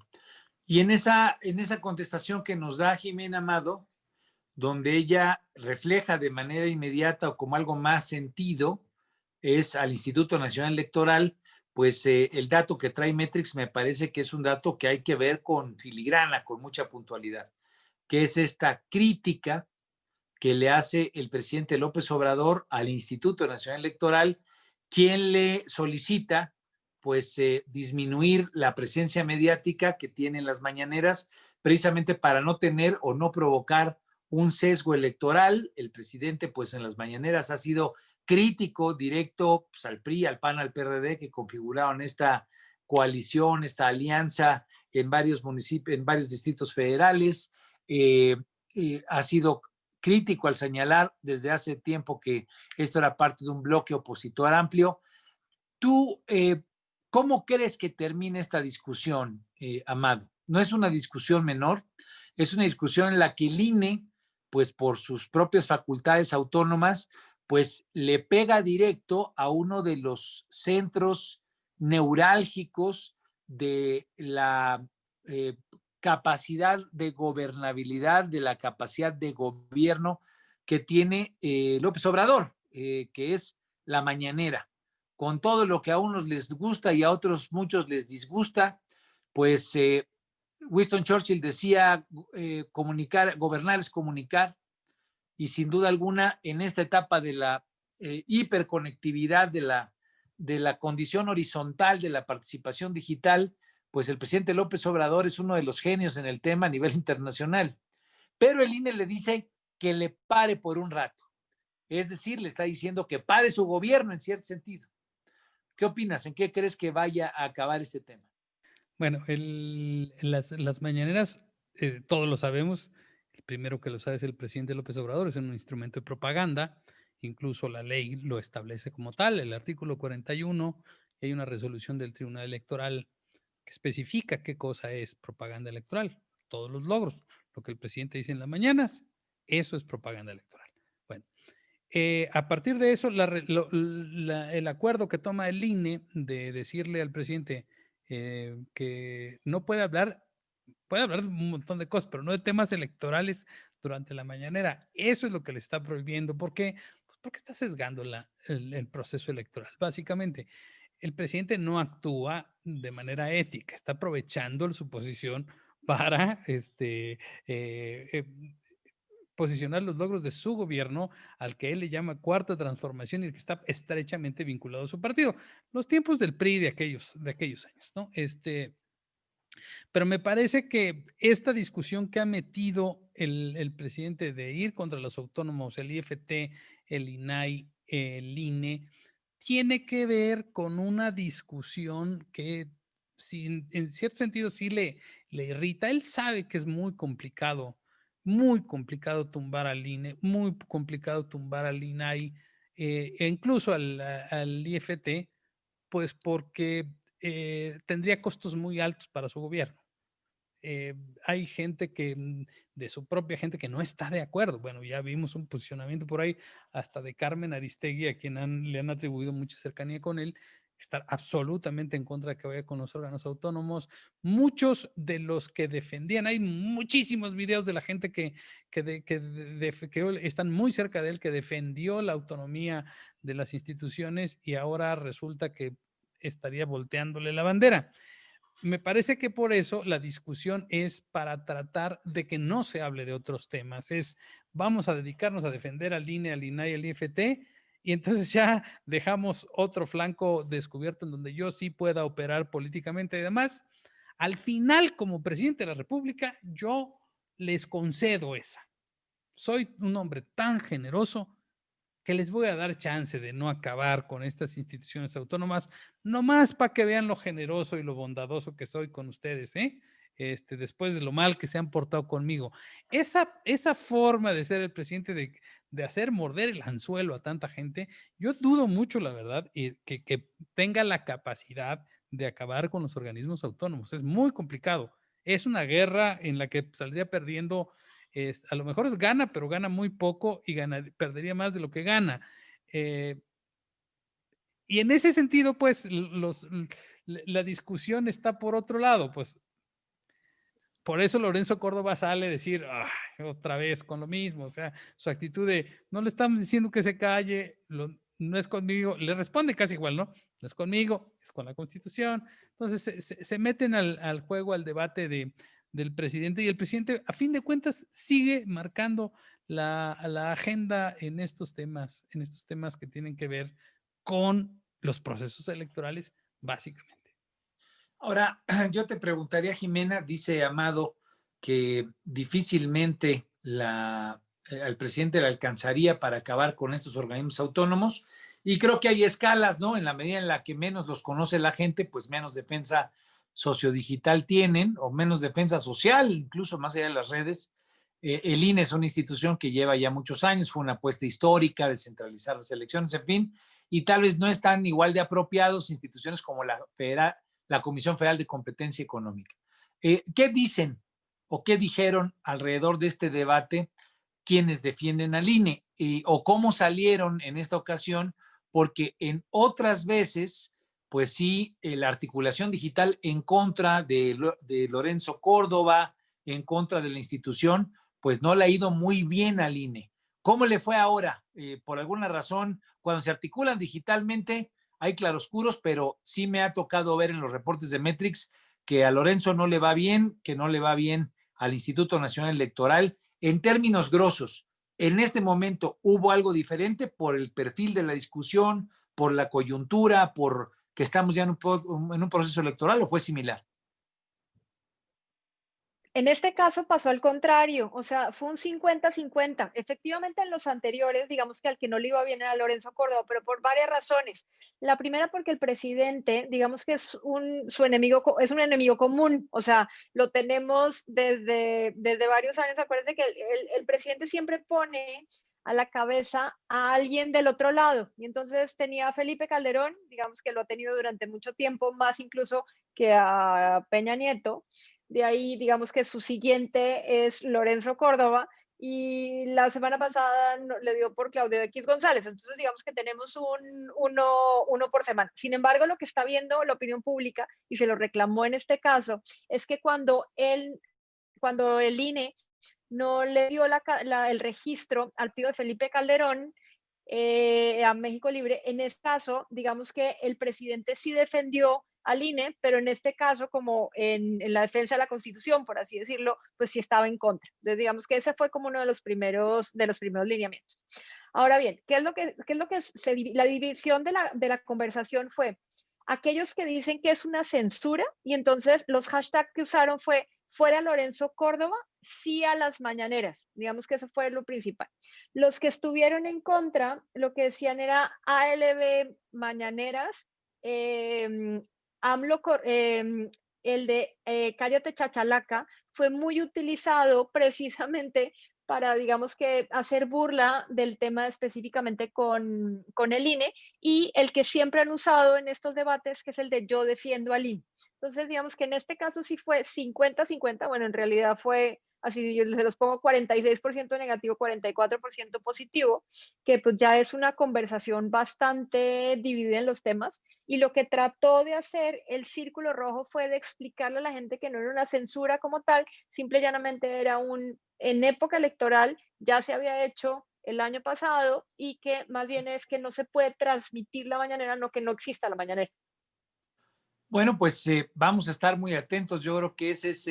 Y en esa contestación que nos da Jimena Amado, donde ella refleja de manera inmediata o como algo más sentido, es al Instituto Nacional Electoral, pues el dato que trae Metrix me parece que es un dato que hay que ver con filigrana, con mucha puntualidad, que es esta crítica que le hace el presidente López Obrador al Instituto Nacional Electoral, quien le solicita pues disminuir la presencia mediática que tienen las mañaneras, precisamente para no tener o no provocar un sesgo electoral. El presidente pues en las mañaneras ha sido crítico directo pues, al PRI, al PAN, al PRD, que configuraron esta coalición, esta alianza en varios municipios, en varios distritos federales. Ha sido crítico al señalar desde hace tiempo que esto era parte de un bloque opositor amplio. ¿Tú cómo crees que termine esta discusión, Amado? No es una discusión menor, es una discusión en la que el INE, pues por sus propias facultades autónomas, pues le pega directo a uno de los centros neurálgicos de la capacidad de gobernabilidad, de la capacidad de gobierno que tiene López Obrador, que es la mañanera. Con todo lo que a unos les gusta y a otros muchos les disgusta, pues Winston Churchill decía, gobernar es comunicar, y sin duda alguna en esta etapa de la hiperconectividad, de la condición horizontal de la participación digital, pues el presidente López Obrador es uno de los genios en el tema a nivel internacional. Pero el INE le dice que le pare por un rato. Es decir, le está diciendo que pare su gobierno en cierto sentido. ¿Qué opinas? ¿En qué crees que vaya a acabar este tema? Bueno, las mañaneras, todos lo sabemos, el primero que lo sabe es el presidente López Obrador, es un instrumento de propaganda, incluso la ley lo establece como tal, el artículo 41, y hay una resolución del Tribunal Electoral que especifica qué cosa es propaganda electoral, todos los logros, lo que el presidente dice en las mañanas, eso es propaganda electoral. Bueno, a partir de eso, el acuerdo que toma el INE de decirle al presidente que no puede hablar de un montón de cosas, pero no de temas electorales durante la mañanera. Eso es lo que le está prohibiendo. ¿Por qué? Pues porque está sesgando el proceso electoral. Básicamente, el presidente no actúa de manera ética, está aprovechando su posición para posicionar los logros de su gobierno, al que él le llama cuarta transformación y el que está estrechamente vinculado a su partido. Los tiempos del PRI de aquellos años, ¿no? Pero me parece que esta discusión que ha metido el presidente de ir contra los autónomos, el IFT, el INAI, el INE, tiene que ver con una discusión que en cierto sentido sí le irrita. Él sabe que es muy complicado tumbar al INE, muy complicado tumbar al INAI e incluso al IFT, pues porque tendría costos muy altos para su gobierno. Hay gente de su propia gente que no está de acuerdo. Bueno, ya vimos un posicionamiento por ahí hasta de Carmen Aristegui, a quien le han atribuido mucha cercanía con él, estar absolutamente en contra de que vaya con los órganos autónomos. Muchos de los que defendían, hay muchísimos videos de la gente que están muy cerca de él, que defendió la autonomía de las instituciones y ahora resulta que estaría volteándole la bandera. Me parece que por eso la discusión es para tratar de que no se hable de otros temas. Vamos a dedicarnos a defender al INE, al INAI, al IFT, y entonces ya dejamos otro flanco descubierto en donde yo sí pueda operar políticamente. Además, al final, como presidente de la República, yo les concedo esa. soy un hombre tan generoso que les voy a dar chance de no acabar con estas instituciones autónomas, nomás para que vean lo generoso y lo bondadoso que soy con ustedes, ¿eh? Después de lo mal que se han portado conmigo. Esa forma de ser el presidente, de hacer morder el anzuelo a tanta gente, yo dudo mucho, la verdad, que tenga la capacidad de acabar con los organismos autónomos. Es muy complicado. Es una guerra en la que saldría perdiendo, a lo mejor gana, pero gana muy poco y perdería más de lo que gana. Y en ese sentido, pues, la discusión está por otro lado, pues. Por eso Lorenzo Córdoba sale a decir, otra vez con lo mismo, o sea, su actitud de, no le estamos diciendo que se calle, no es conmigo, le responde casi igual, ¿no? No es conmigo, es con la Constitución. Entonces se meten al juego, al debate del presidente, y el presidente, a fin de cuentas, sigue marcando la agenda en estos temas que tienen que ver con los procesos electorales, básicamente. Ahora, yo te preguntaría, Jimena, dice Amado que difícilmente al presidente le alcanzaría para acabar con estos organismos autónomos, y creo que hay escalas, ¿no? En la medida en la que menos los conoce la gente, pues menos defensa sociodigital tienen, o menos defensa social, incluso más allá de las redes. El INE es una institución que lleva ya muchos años, fue una apuesta histórica de centralizar las elecciones, en fin, y tal vez no están igual de apropiados instituciones como la Comisión Federal de Competencia Económica. ¿Qué dicen o qué dijeron alrededor de este debate quienes defienden al INE? ¿O cómo salieron en esta ocasión? Porque en otras veces, pues sí, la articulación digital en contra de Lorenzo Córdoba, en contra de la institución, pues no le ha ido muy bien al INE. ¿Cómo le fue ahora? Por alguna razón, cuando se articulan digitalmente, hay claroscuros, pero sí me ha tocado ver en los reportes de Metrix que a Lorenzo no le va bien, que no le va bien al Instituto Nacional Electoral. En términos grosos, en este momento hubo algo diferente por el perfil de la discusión, por la coyuntura, por que estamos ya en un proceso electoral, ¿o fue similar? En este caso pasó al contrario, o sea, fue un 50-50. Efectivamente, en los anteriores, digamos que al que no le iba bien era Lorenzo Córdoba, pero por varias razones. La primera, porque el presidente, digamos que es su enemigo, es un enemigo común, o sea, lo tenemos desde varios años. Acuérdense que el presidente siempre pone a la cabeza a alguien del otro lado. Y entonces tenía a Felipe Calderón, digamos que lo ha tenido durante mucho tiempo, más incluso que a Peña Nieto. De ahí, digamos que su siguiente es Lorenzo Córdoba, y la semana pasada le dio por Claudio X González. Entonces, digamos que tenemos uno por semana. Sin embargo, lo que está viendo la opinión pública, y se lo reclamó en este caso, es que cuando el INE no le dio el registro al tío de Felipe Calderón, a México Libre, en este caso, digamos que el presidente sí defendió al INE, pero en este caso, como en la defensa de la Constitución, por así decirlo, pues sí estaba en contra. Entonces, digamos que ese fue como uno de los primeros lineamientos. Ahora bien, ¿qué es lo que la división de la conversación fue? Aquellos que dicen que es una censura, y entonces los hashtags que usaron fue fuera Lorenzo Córdoba, sí a las mañaneras. Digamos que eso fue lo principal. Los que estuvieron en contra, lo que decían era ALB mañaneras, AMLO, el de Cállate Chachalaca, fue muy utilizado precisamente para, digamos que, hacer burla del tema específicamente con el INE, y el que siempre han usado en estos debates, que es el de yo defiendo al INE. Entonces, digamos que en este caso sí fue 50-50, bueno, en realidad fue así, yo se los pongo 46% negativo, 44% positivo, que pues ya es una conversación bastante dividida en los temas. Y lo que trató de hacer el Círculo Rojo fue de explicarle a la gente que no era una censura como tal, simple y llanamente era en época electoral, ya se había hecho el año pasado, y que más bien es que no se puede transmitir la mañanera, no que no exista la mañanera. Bueno, pues vamos a estar muy atentos. Yo creo que ese es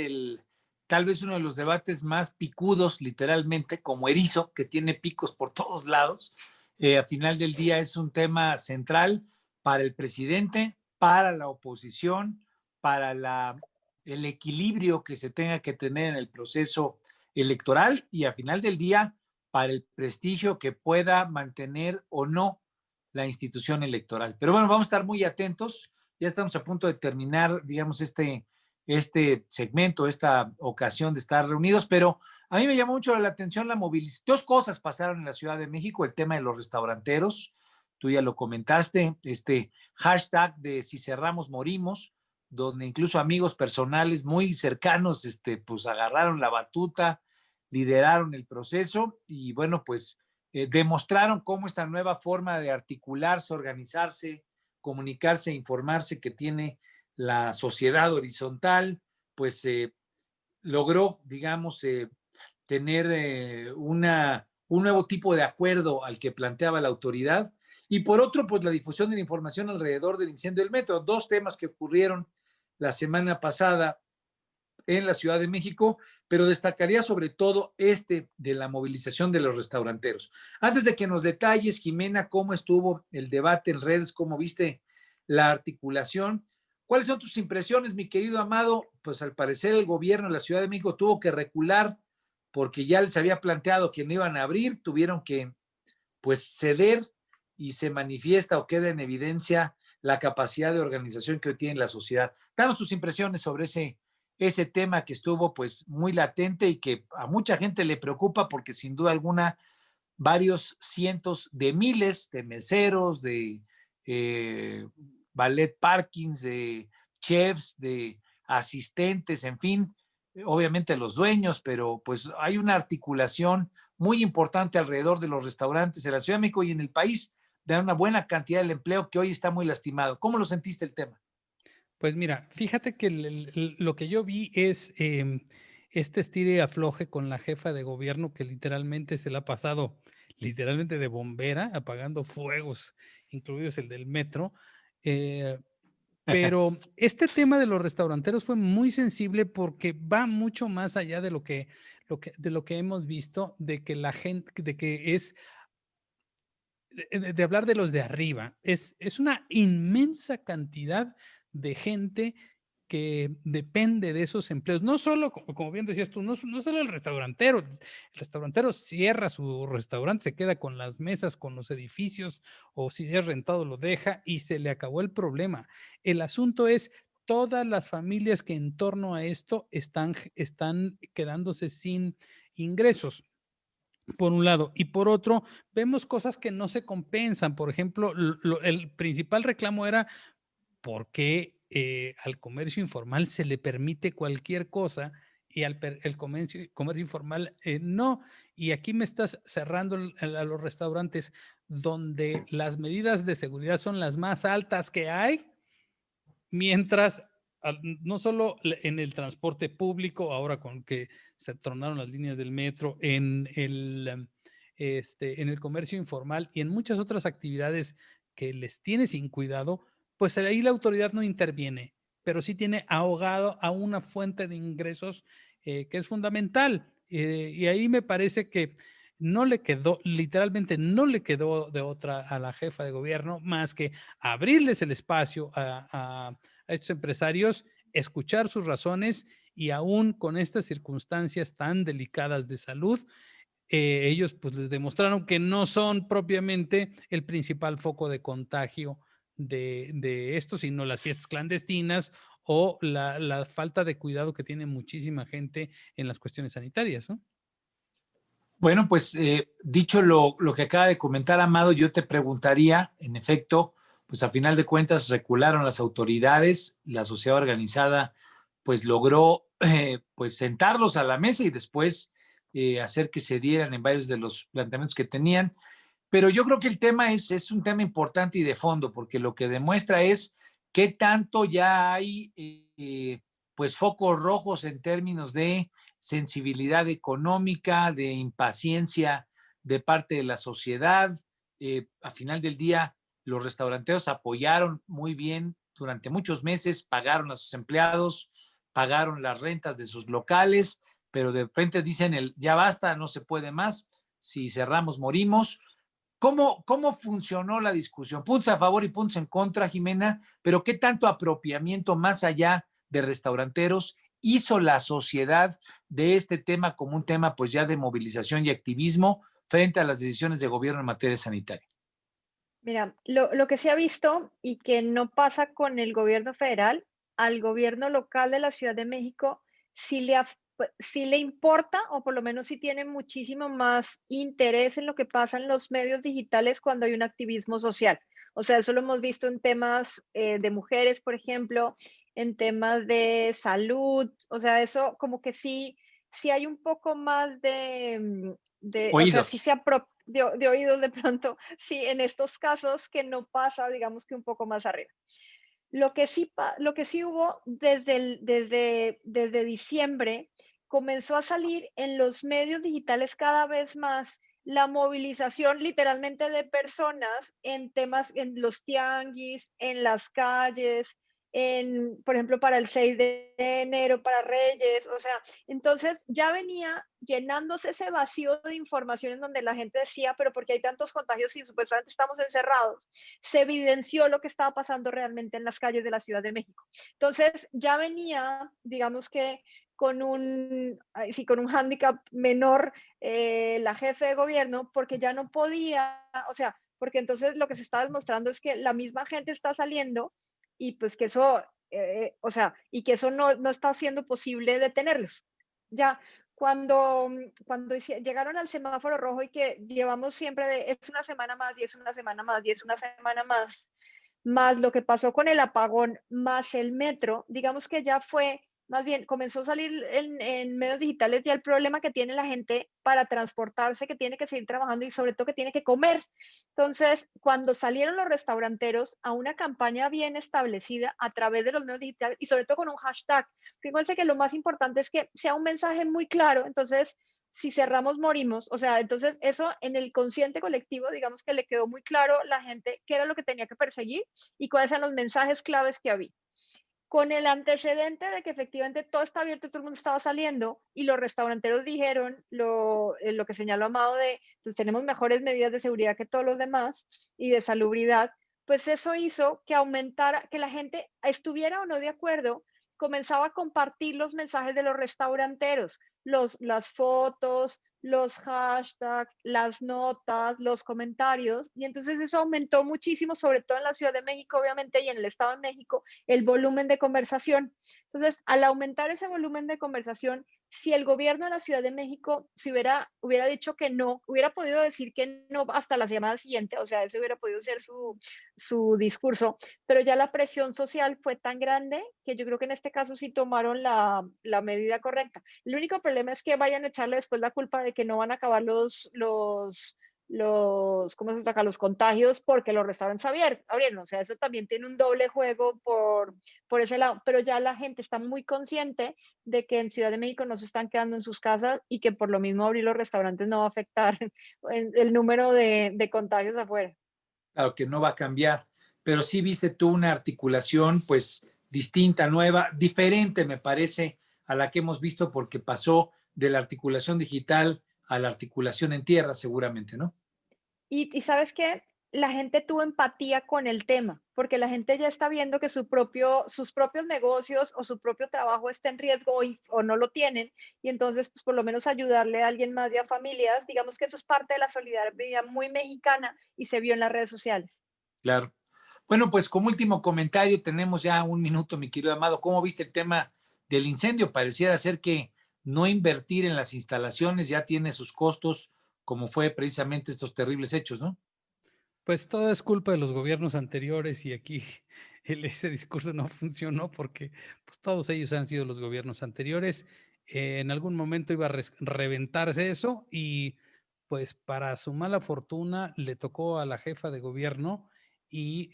tal vez uno de los debates más picudos, literalmente, como erizo, que tiene picos por todos lados. Al final del día es un tema central para el presidente, para la oposición, para el equilibrio que se tenga que tener en el proceso electoral, y al final del día, para el prestigio que pueda mantener o no la institución electoral. Pero bueno, vamos a estar muy atentos. Ya estamos a punto de terminar, digamos, este segmento, esta ocasión de estar reunidos, pero a mí me llamó mucho la atención la movilización. Dos cosas pasaron en la Ciudad de México: el tema de los restauranteros, tú ya lo comentaste, este hashtag de si cerramos morimos, donde incluso amigos personales muy cercanos pues agarraron la batuta, lideraron el proceso y bueno, pues demostraron cómo esta nueva forma de articularse, organizarse, comunicarse, informarse que tiene la sociedad horizontal, pues logró, digamos, tener un nuevo tipo de acuerdo al que planteaba la autoridad. Y por otro, pues la difusión de la información alrededor del incendio del metro. Dos temas que ocurrieron la semana pasada en la Ciudad de México, pero destacaría sobre todo de la movilización de los restauranteros. Antes de que nos detalles, Jimena, cómo estuvo el debate en redes, cómo viste la articulación, ¿cuáles son tus impresiones, mi querido Amado? Pues al parecer el gobierno de la Ciudad de México tuvo que recular porque ya les había planteado que no iban a abrir, tuvieron que pues ceder y se manifiesta o queda en evidencia la capacidad de organización que hoy tiene la sociedad. Danos tus impresiones sobre ese tema que estuvo pues muy latente y que a mucha gente le preocupa porque sin duda alguna varios cientos de miles de meseros, de ballet parkings, de chefs, de asistentes, en fin, obviamente los dueños, pero pues hay una articulación muy importante alrededor de los restaurantes de la Ciudad de México y en el país, de una buena cantidad del empleo que hoy está muy lastimado. ¿Cómo lo sentiste el tema? Pues mira, fíjate que lo que yo vi es este estire y afloje con la jefa de gobierno que literalmente se la ha pasado literalmente de bombera, apagando fuegos, incluidos el del metro. Pero este tema de los restauranteros fue muy sensible porque va mucho más allá de de lo que hemos visto, de que la gente, de que es de hablar de los de arriba. Es una inmensa cantidad de gente que depende de esos empleos. No solo, como bien decías tú, no solo el restaurantero. El restaurantero cierra su restaurante, se queda con las mesas, con los edificios, o si es rentado lo deja y se le acabó el problema. El asunto es todas las familias que en torno a esto están quedándose sin ingresos, por un lado, y por otro, vemos cosas que no se compensan. Por ejemplo, el principal reclamo era por qué al comercio informal se le permite cualquier cosa y el comercio informal no. Y aquí me estás cerrando a los restaurantes donde las medidas de seguridad son las más altas que hay, mientras no solo en el transporte público, ahora con que se tronaron las líneas del metro, en el comercio informal y en muchas otras actividades que les tiene sin cuidado, pues ahí la autoridad no interviene, pero sí tiene ahogado a una fuente de ingresos que es fundamental. Y ahí me parece que no le quedó, literalmente no le quedó de otra a la jefa de gobierno más que abrirles el espacio a estos empresarios, escuchar sus razones y aún con estas circunstancias tan delicadas de salud, ellos pues les demostraron que no son propiamente el principal foco de contagio de esto, sino las fiestas clandestinas o la falta de cuidado que tiene muchísima gente en las cuestiones sanitarias, ¿no? Bueno, pues dicho lo que acaba de comentar Amado, yo te preguntaría, en efecto, pues a final de cuentas recularon las autoridades, la sociedad organizada pues logró pues sentarlos a la mesa y después hacer que se dieran en varios de los planteamientos que tenían. Pero yo creo que el tema es un tema importante y de fondo, porque lo que demuestra es qué tanto ya hay pues focos rojos en términos de sensibilidad económica, de impaciencia de parte de la sociedad. A final del día, los restauranteros apoyaron muy bien durante muchos meses, pagaron a sus empleados, pagaron las rentas de sus locales, pero de repente dicen ya basta, no se puede más, si cerramos morimos. ¿Cómo funcionó la discusión? Puntos a favor y puntos en contra, Jimena, pero ¿qué tanto apropiamiento más allá de restauranteros hizo la sociedad de este tema como un tema pues ya de movilización y activismo frente a las decisiones de gobierno en materia sanitaria? Mira, lo que se ha visto y que no pasa con el gobierno federal, al gobierno local de la Ciudad de México sí le importa, o por lo menos sí tiene muchísimo más interés en lo que pasa en los medios digitales cuando hay un activismo social. O sea, eso lo hemos visto en temas de mujeres, por ejemplo, en temas de salud. O sea, eso como que sí hay un poco más o sea, sí Oídos. se apropia de oídos de pronto, sí, en estos casos que no pasa, digamos que un poco más arriba. Lo que sí hubo desde diciembre, comenzó a salir en los medios digitales cada vez más la movilización literalmente de personas en temas, en los tianguis, en las calles, por ejemplo, para el 6 de enero, para Reyes, o sea, entonces ya venía llenándose ese vacío de información en donde la gente decía, pero ¿por qué hay tantos contagios si supuestamente estamos encerrados? Se evidenció lo que estaba pasando realmente en las calles de la Ciudad de México. Entonces ya venía, digamos que con un hándicap menor la jefe de gobierno, porque ya no podía, o sea, porque entonces lo que se está demostrando es que la misma gente está saliendo y pues que eso, o sea, y que eso no está siendo posible detenerlos. Ya, cuando llegaron al semáforo rojo y que llevamos siempre es una semana más y es una semana más y es una semana más lo que pasó con el apagón, más el metro, digamos que ya fue, más bien comenzó a salir en medios digitales ya el problema que tiene la gente para transportarse, que tiene que seguir trabajando y sobre todo que tiene que comer. Entonces, cuando salieron los restauranteros a una campaña bien establecida a través de los medios digitales y sobre todo con un hashtag, fíjense que lo más importante es que sea un mensaje muy claro, entonces si cerramos morimos. O sea, entonces eso en el consciente colectivo, digamos que le quedó muy claro la gente qué era lo que tenía que perseguir y cuáles eran los mensajes claves que había. Con el antecedente de que efectivamente todo está abierto y todo el mundo estaba saliendo y los restauranteros dijeron lo que señaló Amado de, pues tenemos mejores medidas de seguridad que todos los demás y de salubridad, pues eso hizo que aumentara, que la gente estuviera o no de acuerdo, comenzaba a compartir los mensajes de los restauranteros, las fotos, los hashtags, las notas, los comentarios, y entonces eso aumentó muchísimo, sobre todo en la Ciudad de México, obviamente, y en el Estado de México, el volumen de conversación. Entonces, al aumentar ese volumen de conversación, si el gobierno de la Ciudad de México hubiera dicho que no, hubiera podido decir que no hasta la semana siguiente, o sea, eso hubiera podido ser su discurso, pero ya la presión social fue tan grande que yo creo que en este caso sí tomaron la medida correcta. El único problema es que vayan a echarle después la culpa de que no van a acabar ¿cómo se saca? Los contagios porque los restaurantes abrieron. O sea, eso también tiene un doble juego por ese lado, pero ya la gente está muy consciente de que en Ciudad de México no se están quedando en sus casas y que por lo mismo abrir los restaurantes no va a afectar el número de contagios afuera. Claro que no va a cambiar, pero sí viste tú una articulación pues distinta, nueva, diferente me parece a la que hemos visto porque pasó de la articulación digital a la articulación en tierra seguramente, ¿no? Y sabes qué, la gente tuvo empatía con el tema, porque la gente ya está viendo que sus propios negocios o su propio trabajo está en riesgo o no lo tienen, y entonces pues por lo menos ayudarle a alguien más y a familias, digamos que eso es parte de la solidaridad muy mexicana y se vio en las redes sociales. Claro. Bueno, pues como último comentario, tenemos ya un minuto, mi querido Amado. ¿Cómo viste el tema del incendio? Pareciera ser que no invertir en las instalaciones ya tiene sus costos, como fue precisamente estos terribles hechos, ¿no? Pues todo es culpa de los gobiernos anteriores y aquí ese discurso no funcionó porque pues todos ellos han sido los gobiernos anteriores. En algún momento iba a reventarse eso y pues para su mala fortuna le tocó a la jefa de gobierno y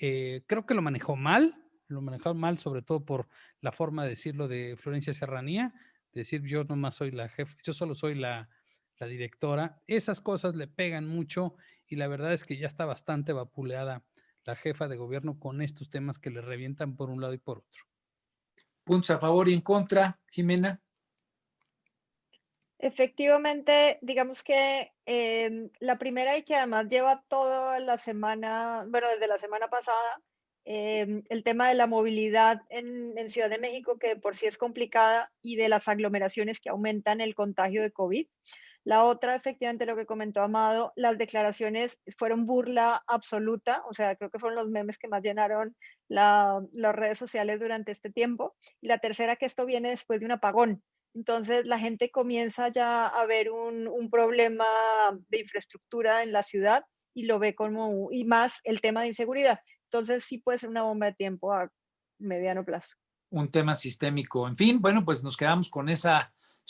creo que lo manejó mal sobre todo por la forma de decirlo de Florencia Serranía, de decir yo nomás soy la jefa, yo solo soy la directora. Esas cosas le pegan mucho y la verdad es que ya está bastante vapuleada la jefa de gobierno con estos temas que le revientan por un lado y por otro. Puntos a favor y en contra, Jimena. Efectivamente, digamos que la primera y que además lleva toda la semana, bueno, desde la semana pasada, el tema de la movilidad en Ciudad de México, que por sí es complicada, y de las aglomeraciones que aumentan el contagio de COVID. La otra, efectivamente, lo que comentó Amado, las declaraciones fueron burla absoluta, o sea, creo que fueron los memes que más llenaron las redes sociales durante este tiempo. Y la tercera, que esto viene después de un apagón. Entonces, la gente comienza ya a ver un problema de infraestructura en la ciudad y lo ve como, y más el tema de inseguridad. Entonces, sí puede ser una bomba de tiempo a mediano plazo. Un tema sistémico. En fin, bueno, pues nos quedamos con esas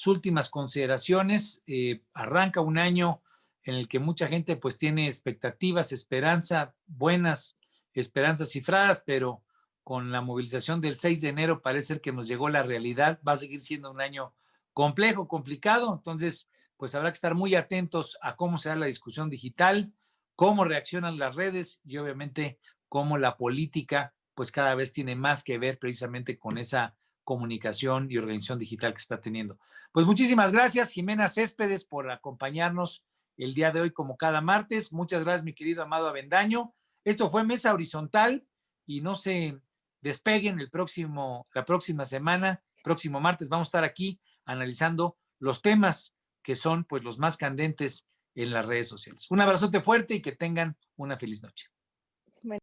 últimas consideraciones. Arranca un año en el que mucha gente pues tiene expectativas, esperanza, buenas esperanzas cifradas, pero con la movilización del 6 de enero parece ser que nos llegó la realidad. Va a seguir siendo un año complejo, complicado. Entonces, pues habrá que estar muy atentos a cómo se da la discusión digital, cómo reaccionan las redes y obviamente cómo la política pues cada vez tiene más que ver precisamente con esa comunicación y organización digital que está teniendo. Pues muchísimas gracias, Jimena Céspedes, por acompañarnos el día de hoy como cada martes. Muchas gracias, mi querido Amado Avendaño. Esto fue Mesa Horizontal y no se despeguen la próxima semana, próximo martes, vamos a estar aquí analizando los temas que son pues los más candentes en las redes sociales. Un abrazote fuerte y que tengan una feliz noche. Bueno.